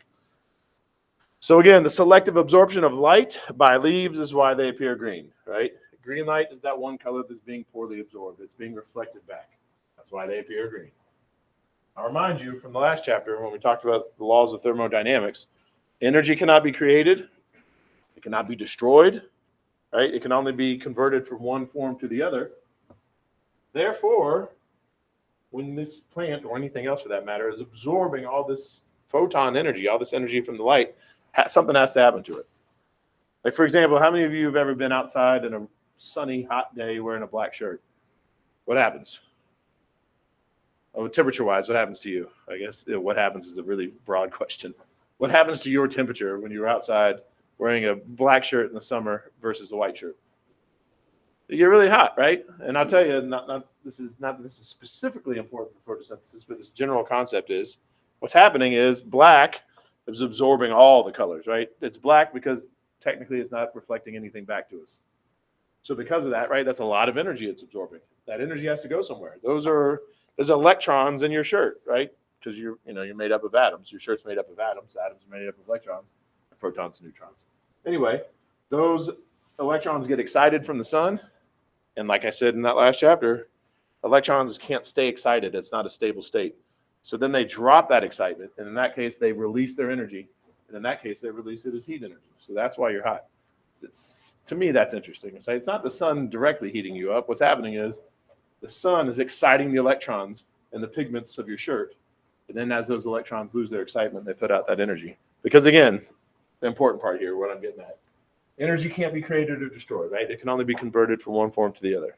So again, the selective absorption of light by leaves is why they appear green, right? Green light is that one color that's being poorly absorbed. It's being reflected back. That's why they appear green. I'll remind you from the last chapter when we talked about the laws of thermodynamics, energy cannot be created. It cannot be destroyed, right? It can only be converted from one form to the other. Therefore, when this plant or anything else for that matter is absorbing all this photon energy, all this energy from the light, something has to happen to it. Like, for example, how many of you have ever been outside in a sunny, hot day wearing a black shirt? What happens? Oh, temperature-wise, what happens to you? I guess what happens is a really broad question. What happens to your temperature when you're outside wearing a black shirt in the summer versus a white shirt? You get really hot, right? And I'll tell you, this is specifically important for photosynthesis, but this general concept is what's happening is black is absorbing all the colors, right? It's black because technically it's not reflecting anything back to us. So because of that, right, that's a lot of energy it's absorbing. That energy has to go somewhere. There's electrons in your shirt, right? Because you're made up of atoms. Your shirt's made up of atoms. Atoms are made up of electrons, and protons and neutrons. Anyway, those electrons get excited from the sun. And like I said in that last chapter, electrons can't stay excited. It's not a stable state. So then they drop that excitement. And in that case, they release their energy. And in that case, they release it as heat energy. So that's why you're hot. To me, that's interesting. So it's not the sun directly heating you up. What's happening is the sun is exciting the electrons in the pigments of your shirt. And then as those electrons lose their excitement, they put out that energy. Because again, the important part here, what I'm getting at, energy can't be created or destroyed, right? It can only be converted from one form to the other.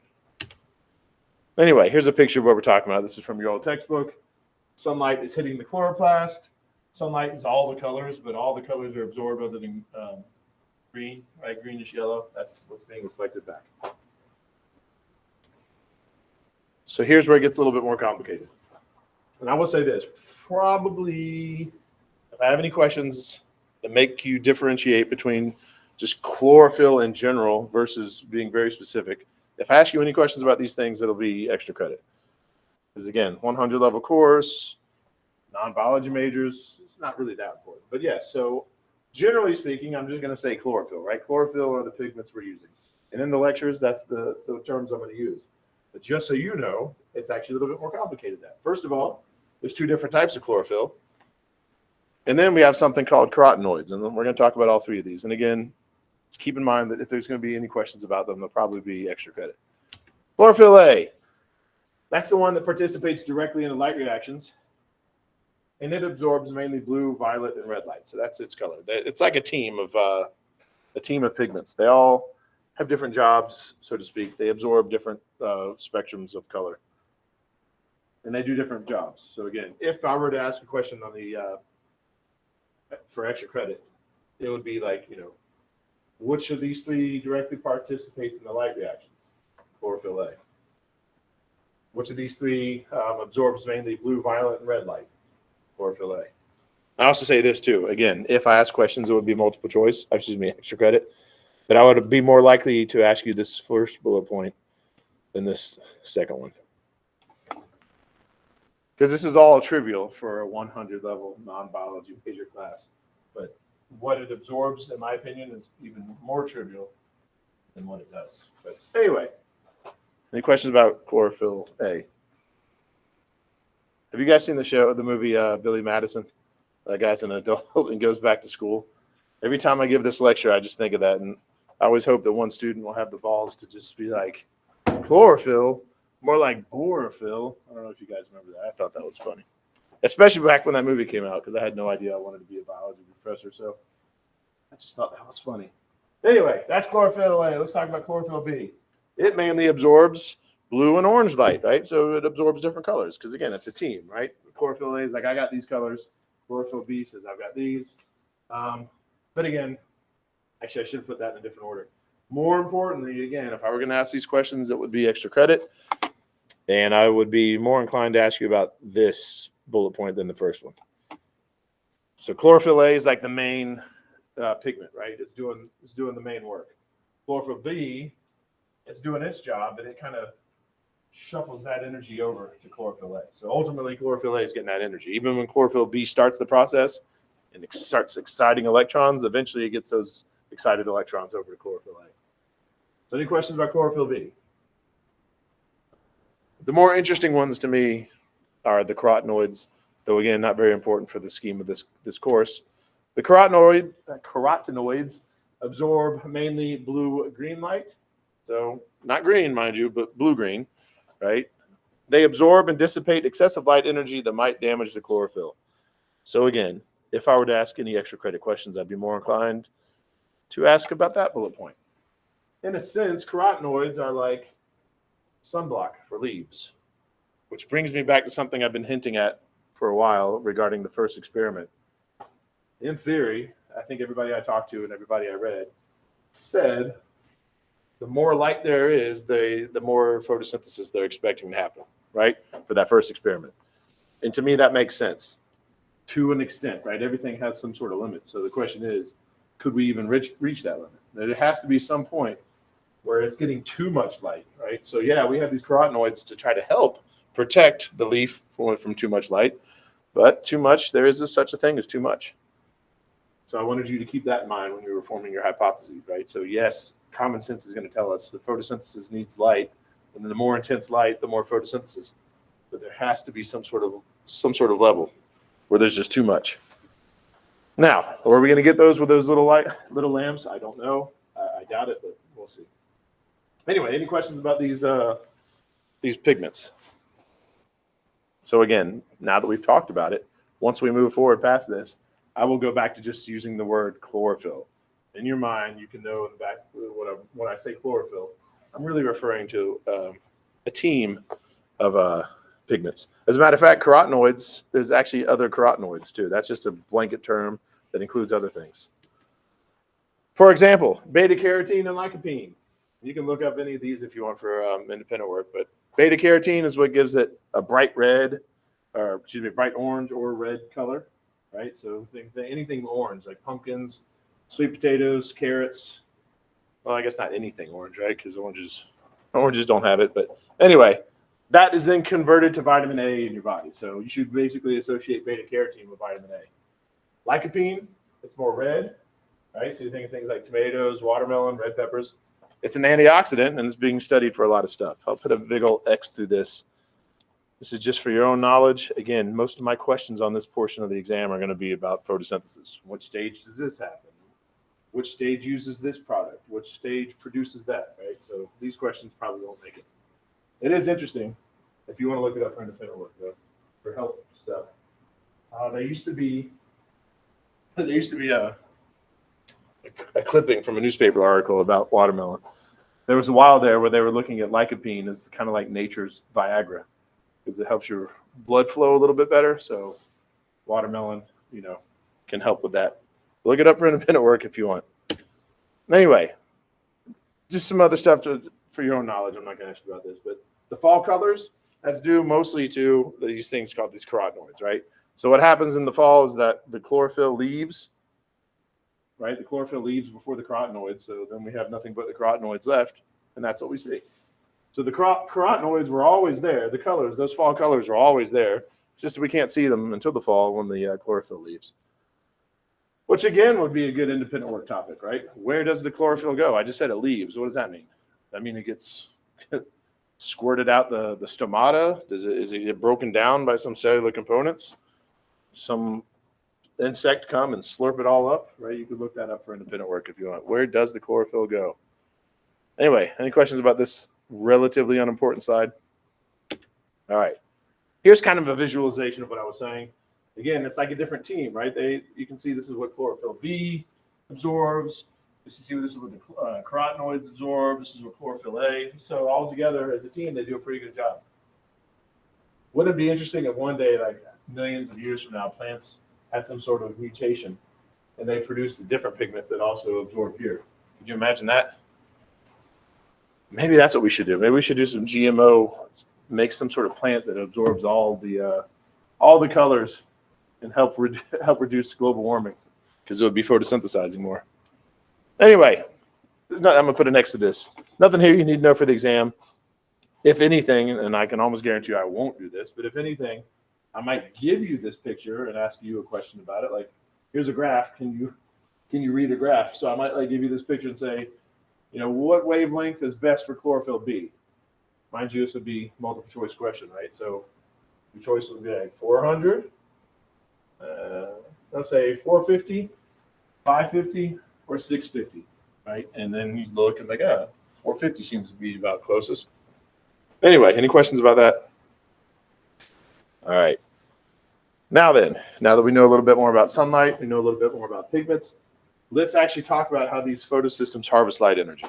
Anyway, here's a picture of what we're talking about. This is from your old textbook. Sunlight is hitting the chloroplast. Sunlight is all the colors, but all the colors are absorbed other than green, right? Greenish yellow. That's what's being reflected back. So here's where it gets a little bit more complicated. And I will say this, probably, if I have any questions that make you differentiate between just chlorophyll in general versus being very specific, if I ask you any questions about these things, it'll be extra credit. Because again, 100 level course, non-biology majors, it's not really that important. But yes, so generally speaking, I'm just going to say chlorophyll, right? Chlorophyll are the pigments we're using. And in the lectures, that's the terms I'm going to use. But just so you know, it's actually a little bit more complicated than that. First of all, there's two different types of chlorophyll. And then we have something called carotenoids. And then we're going to talk about all three of these. And again, just keep in mind that if there's going to be any questions about them, they'll probably be extra credit. Chlorophyll A. That's the one that participates directly in the light reactions. And it absorbs mainly blue, violet, and red light. So that's its color. It's like a team of pigments. They all have different jobs, so to speak. They absorb different spectrums of color. And they do different jobs. So again, if I were to ask a question on the for extra credit, it would be like, which of these three directly participates in the light reactions? Chlorophyll A. Which of these three absorbs mainly blue, violet, and red light? Chlorophyll A. I also say this too. Again, if I ask questions, it would be multiple choice. Extra credit. But I would be more likely to ask you this first bullet point than this second one. Because this is all trivial for a 100 level non-biology major class. But what it absorbs, in my opinion, is even more trivial than what it does. But anyway, any questions about chlorophyll A? Have you guys seen the movie Billy Madison? That guy's an adult and goes back to school. Every time I give this lecture, I just think of that. And I always hope that one student will have the balls to just be like, chlorophyll, more like borophyll. I don't know if you guys remember that. I thought that was funny, especially back when that movie came out, because I had no idea I wanted to be a biology professor. So I just thought that was funny. Anyway, that's chlorophyll A. Let's talk about chlorophyll B. It mainly absorbs blue and orange light, right? So it absorbs different colors because, again, it's a team, right? Chlorophyll A is like, I got these colors. Chlorophyll B says, I've got these. But again, actually, I should have put that in a different order. More importantly, again, if I were going to ask these questions, it would be extra credit. And I would be more inclined to ask you about this bullet point than the first one. So chlorophyll A is like the main pigment, right? It's doing the main work. Chlorophyll B, it's doing its job, but it kind of shuffles that energy over to chlorophyll A. So ultimately, chlorophyll A is getting that energy. Even when chlorophyll B starts the process and it starts exciting electrons, eventually it gets those excited electrons over to chlorophyll A. So any questions about chlorophyll B? The more interesting ones to me are the carotenoids, though again, not very important for the scheme of this course. The carotenoids absorb mainly blue-green light. So not green, mind you, but blue-green, right? They absorb and dissipate excessive light energy that might damage the chlorophyll. So again, if I were to ask any extra credit questions, I'd be more inclined to ask about that bullet point. In a sense, carotenoids are like sunblock for leaves, which brings me back to something I've been hinting at for a while regarding the first experiment. In theory, I think everybody I talked to and everybody I read said the more light there is, the more photosynthesis they're expecting to happen, right, for that first experiment. And to me, that makes sense to an extent, right? Everything has some sort of limit. So the question is, could we even reach that limit? There has to be some point where it's getting too much light, right? So yeah, we have these carotenoids to try to help protect the leaf from too much light, but too much, there is such a thing as too much. So I wanted you to keep that in mind when you were forming your hypotheses, right? So yes, common sense is going to tell us the photosynthesis needs light, and the more intense light, the more photosynthesis. But there has to be some sort of level where there's just too much. Now, are we going to get those with those little lamps? I don't know. I doubt it, but we'll see. Anyway, any questions about these pigments? So again, now that we've talked about it, once we move forward past this, I will go back to just using the word chlorophyll. In your mind, you can know in the back when I say chlorophyll, I'm really referring to a team of pigments. As a matter of fact, carotenoids, there's actually other carotenoids too. That's just a blanket term that includes other things. For example, beta carotene and lycopene. You can look up any of these if you want for independent work, but beta carotene is what gives it a bright orange or red color, right? So think anything orange, like pumpkins, sweet potatoes, carrots. Well, I guess not anything orange, right? Because oranges don't have it. But anyway, that is then converted to vitamin A in your body. So you should basically associate beta carotene with vitamin A. Lycopene, it's more red, right? So you think of things like tomatoes, watermelon, red peppers. It's an antioxidant, and it's being studied for a lot of stuff. I'll put a big old X through this. This is just for your own knowledge. Again, most of my questions on this portion of the exam are going to be about photosynthesis. What stage does this happen? Which stage uses this product? Which stage produces that, right? So these questions probably won't make it. It is interesting if you want to look it up for independent work, though, for help stuff. There used to be a clipping from a newspaper article about watermelon. There was a while there where they were looking at lycopene as kind of like nature's Viagra, because it helps your blood flow a little bit better. So watermelon, can help with that. Look it up for independent work if you want. Anyway, just some other stuff for your own knowledge. I'm not going to ask you about this, but the fall colors, that's due mostly to these things called these carotenoids, right? So what happens in the fall is that the chlorophyll leaves, right? The chlorophyll leaves before the carotenoids, so then we have nothing but the carotenoids left, and that's what we see. So the carotenoids were always there. The colors, those fall colors were always there. It's just that we can't see them until the fall when the chlorophyll leaves. Which again would be a good independent work topic, right? Where does the chlorophyll go? I just said it leaves. What does that mean? That mean it gets squirted out the stomata? Is it get broken down by some cellular components? Some insect come and slurp it all up, right? You could look that up for independent work if you want. Where does the chlorophyll go? Anyway, any questions about this relatively unimportant side. All right. Here's kind of a visualization of what I was saying. Again, it's like a different team, right? You can see this is what chlorophyll B absorbs. This is what the carotenoids absorb. This is what chlorophyll A. So all together as a team, they do a pretty good job. Wouldn't it be interesting if one day, like millions of years from now, plants had some sort of mutation and they produced a different pigment that also absorbed here? Could you imagine that? Maybe that's what we should do. Maybe we should do some GMO, make some sort of plant that absorbs all the colors and help reduce global warming, because it would be photosynthesizing more. Anyway, I'm going to put it next to this. Nothing here you need to know for the exam. If anything, and I can almost guarantee you I won't do this, but if anything, I might give you this picture and ask you a question about it. Like, here's a graph. Can you read a graph? So I might give you this picture and say, what wavelength is best for chlorophyll B? Mind you, this would be multiple choice question, right? So your choice would be like 400, let's say 450, 550, or 650, right? And then you look and 450 seems to be about closest. Anyway, any questions about that? All right. Now that we know a little bit more about sunlight, we know a little bit more about pigments, let's actually talk about how these photosystems harvest light energy.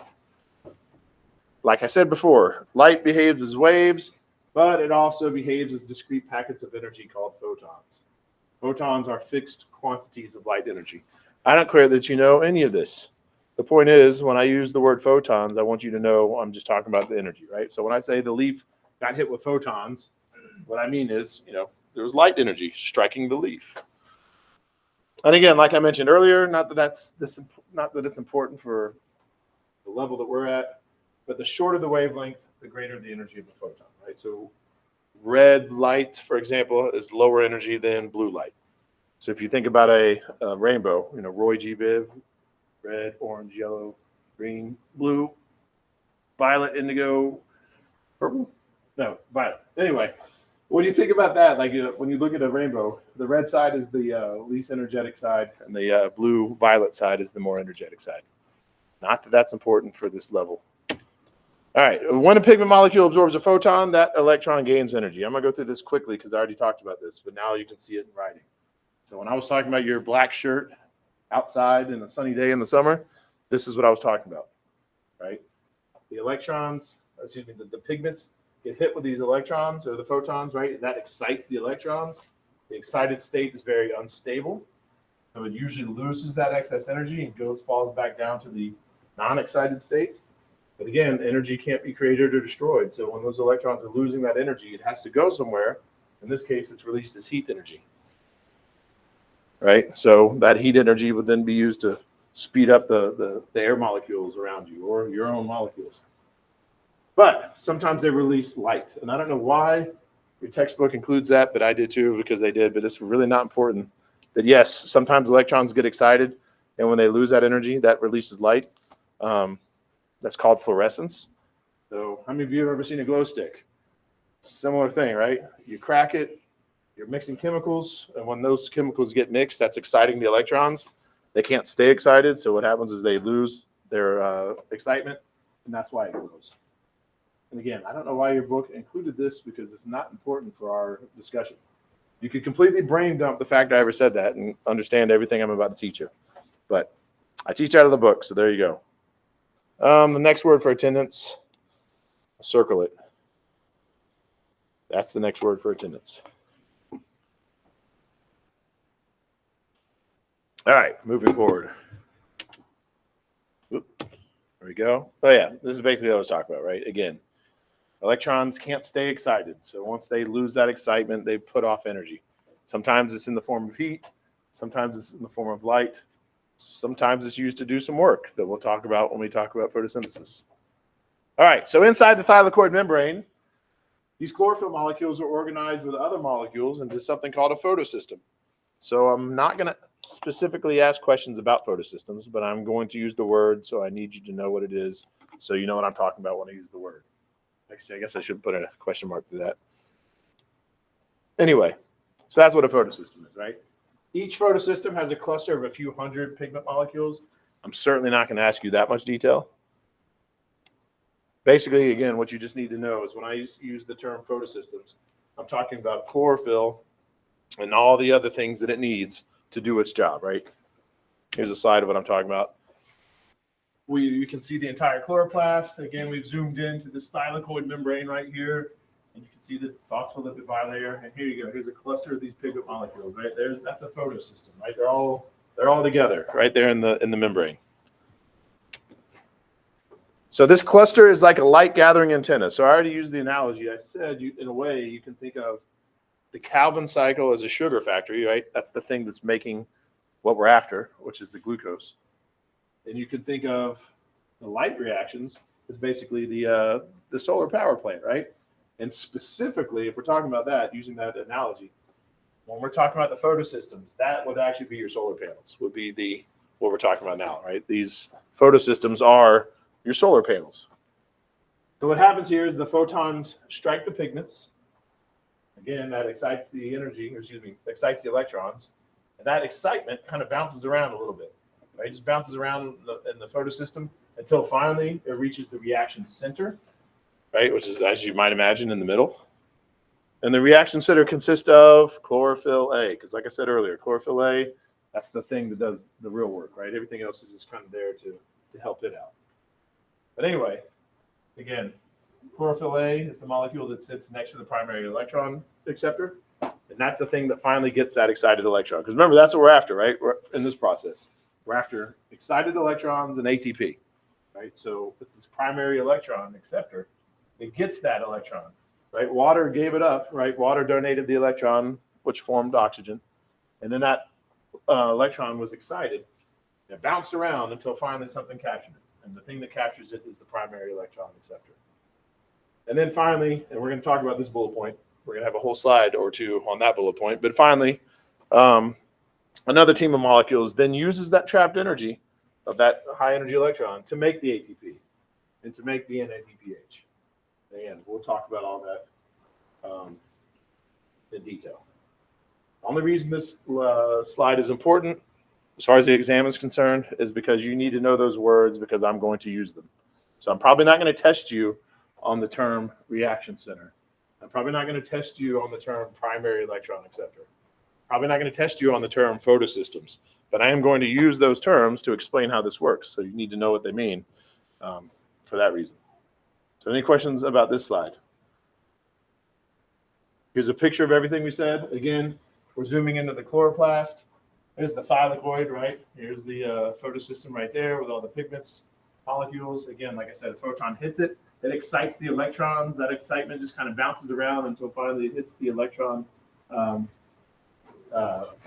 Like I said before, light behaves as waves, but it also behaves as discrete packets of energy called photons. Photons are fixed quantities of light energy. I don't care that you know any of this. The point is, when I use the word photons, I want you to know I'm just talking about the energy, right? So when I say the leaf got hit with photons, what I mean is, there was light energy striking the leaf. And again, like I mentioned earlier, not that it's important for the level that we're at, but the shorter the wavelength, the greater the energy of the photon, right? So red light, for example, is lower energy than blue light. So if you think about a rainbow, Roy G. Biv, red, orange, yellow, green, blue, violet, indigo, purple? No, violet. Anyway, when you think about that, when you look at a rainbow, the red side is the least energetic side, and the blue-violet side is the more energetic side. Not that that's important for this level. All right, when a pigment molecule absorbs a photon, that electron gains energy. I'm going to go through this quickly because I already talked about this, but now you can see it in writing. So when I was talking about your black shirt outside in a sunny day in the summer, this is what I was talking about, right? The pigments get hit with these electrons or the photons, right? That excites the electrons. The excited state is very unstable. So it usually loses that excess energy and falls back down to the non-excited state. But again, energy can't be created or destroyed. So when those electrons are losing that energy, it has to go somewhere. In this case, it's released as heat energy, right? So that heat energy would then be used to speed up the air molecules around you or your own molecules. But sometimes they release light. And I don't know why your textbook includes that, but I did too because they did. But it's really not important that, yes, sometimes electrons get excited. And when they lose that energy, that releases light. That's called fluorescence. So how many of you have ever seen a glow stick? Similar thing, right? You crack it, you're mixing chemicals. And when those chemicals get mixed, that's exciting the electrons. They can't stay excited. So what happens is they lose their excitement. And that's why it glows. And again, I don't know why your book included this because it's not important for our discussion. You could completely brain dump the fact I ever said that and understand everything I'm about to teach you. But I teach out of the book, so there you go. The next word for attendance, circle it. That's the next word for attendance. All right, moving forward. Oop, there we go. Oh yeah, this is basically what I was talking about, right? Again, electrons can't stay excited. So once they lose that excitement, they put off energy. Sometimes it's in the form of heat. Sometimes it's in the form of light. Sometimes it's used to do some work that we'll talk about when we talk about photosynthesis. All right, so inside the thylakoid membrane, these chlorophyll molecules are organized with other molecules into something called a photosystem. So I'm not going to specifically ask questions about photosystems, but I'm going to use the word, so I need you to know what it is so you know what I'm talking about when I use the word. Actually, I guess I should put a question mark through that. Anyway, so that's what a photosystem is, right? Each photosystem has a cluster of a few hundred pigment molecules. I'm certainly not going to ask you that much detail. Basically, again, what you just need to know is when I use the term photosystems, I'm talking about chlorophyll and all the other things that it needs to do its job, right? Here's a slide of what I'm talking about. You can see the entire chloroplast. Again, we've zoomed into the thylakoid membrane right here, and you can see the phospholipid bilayer. And here you go. Here's a cluster of these pigment molecules, right? That's a photosystem, right? They're all together right there in the membrane. So this cluster is like a light gathering antenna. So I already used the analogy. I said, in a way, you can think of the Calvin cycle as a sugar factory, right? That's the thing that's making what we're after, which is the glucose. And you can think of the light reactions as basically the solar power plant, right? And specifically, if we're talking about that, using that analogy, when we're talking about the photosystems, that would actually be your solar panels, would be what we're talking about now, right? These photosystems are your solar panels. So what happens here is the photons strike the pigments. Again, that excites the excites the electrons. And that excitement kind of bounces around a little bit, right? It just bounces around in the photosystem until finally it reaches the reaction center, right? Which is, as you might imagine, in the middle. And the reaction center consists of chlorophyll A, because like I said earlier, chlorophyll A, that's the thing that does the real work, right? Everything else is just kind of there to help it out. But anyway, again, chlorophyll A is the molecule that sits next to the primary electron acceptor. And that's the thing that finally gets that excited electron. Because remember, that's what we're after, right? We're in this process. We're after excited electrons and ATP, right? So it's this primary electron acceptor that gets that electron, right? Water gave it up, right? Water donated the electron, which formed oxygen. And then that electron was excited. It bounced around until finally something captured it. And the thing that captures it is the primary electron acceptor. And then finally, and we're going to talk about this bullet point, we're going to have a whole slide or two on that bullet point. But finally, another team of molecules then uses that trapped energy of that high energy electron to make the ATP and to make the NADPH. And we'll talk about all that in detail. The only reason this slide is important, as far as the exam is concerned, is because you need to know those words because I'm going to use them. So I'm probably not going to test you on the term reaction center. I'm probably not going to test you on the term primary electron acceptor. Probably not going to test you on the term photosystems, but I am going to use those terms to explain how this works. So you need to know what they mean for that reason. So any questions about this slide? Here's a picture of everything we said. Again, we're zooming into the chloroplast. There's the thylakoid, right? Here's the photosystem right there with all the pigments, molecules. Again, like I said, a photon hits it. It excites the electrons. That excitement just kind of bounces around until finally it hits the electron,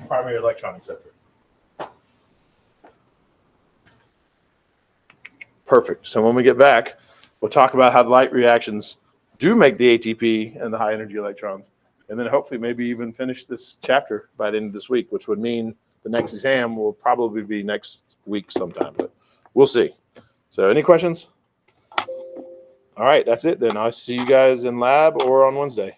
primary electron acceptor. Perfect. So when we get back, we'll talk about how the light reactions do make the ATP and the high energy electrons. And then hopefully maybe even finish this chapter by the end of this week, which would mean the next exam will probably be next week sometime, but we'll see. So any questions? All right, that's it then. I'll see you guys in lab or on Wednesday.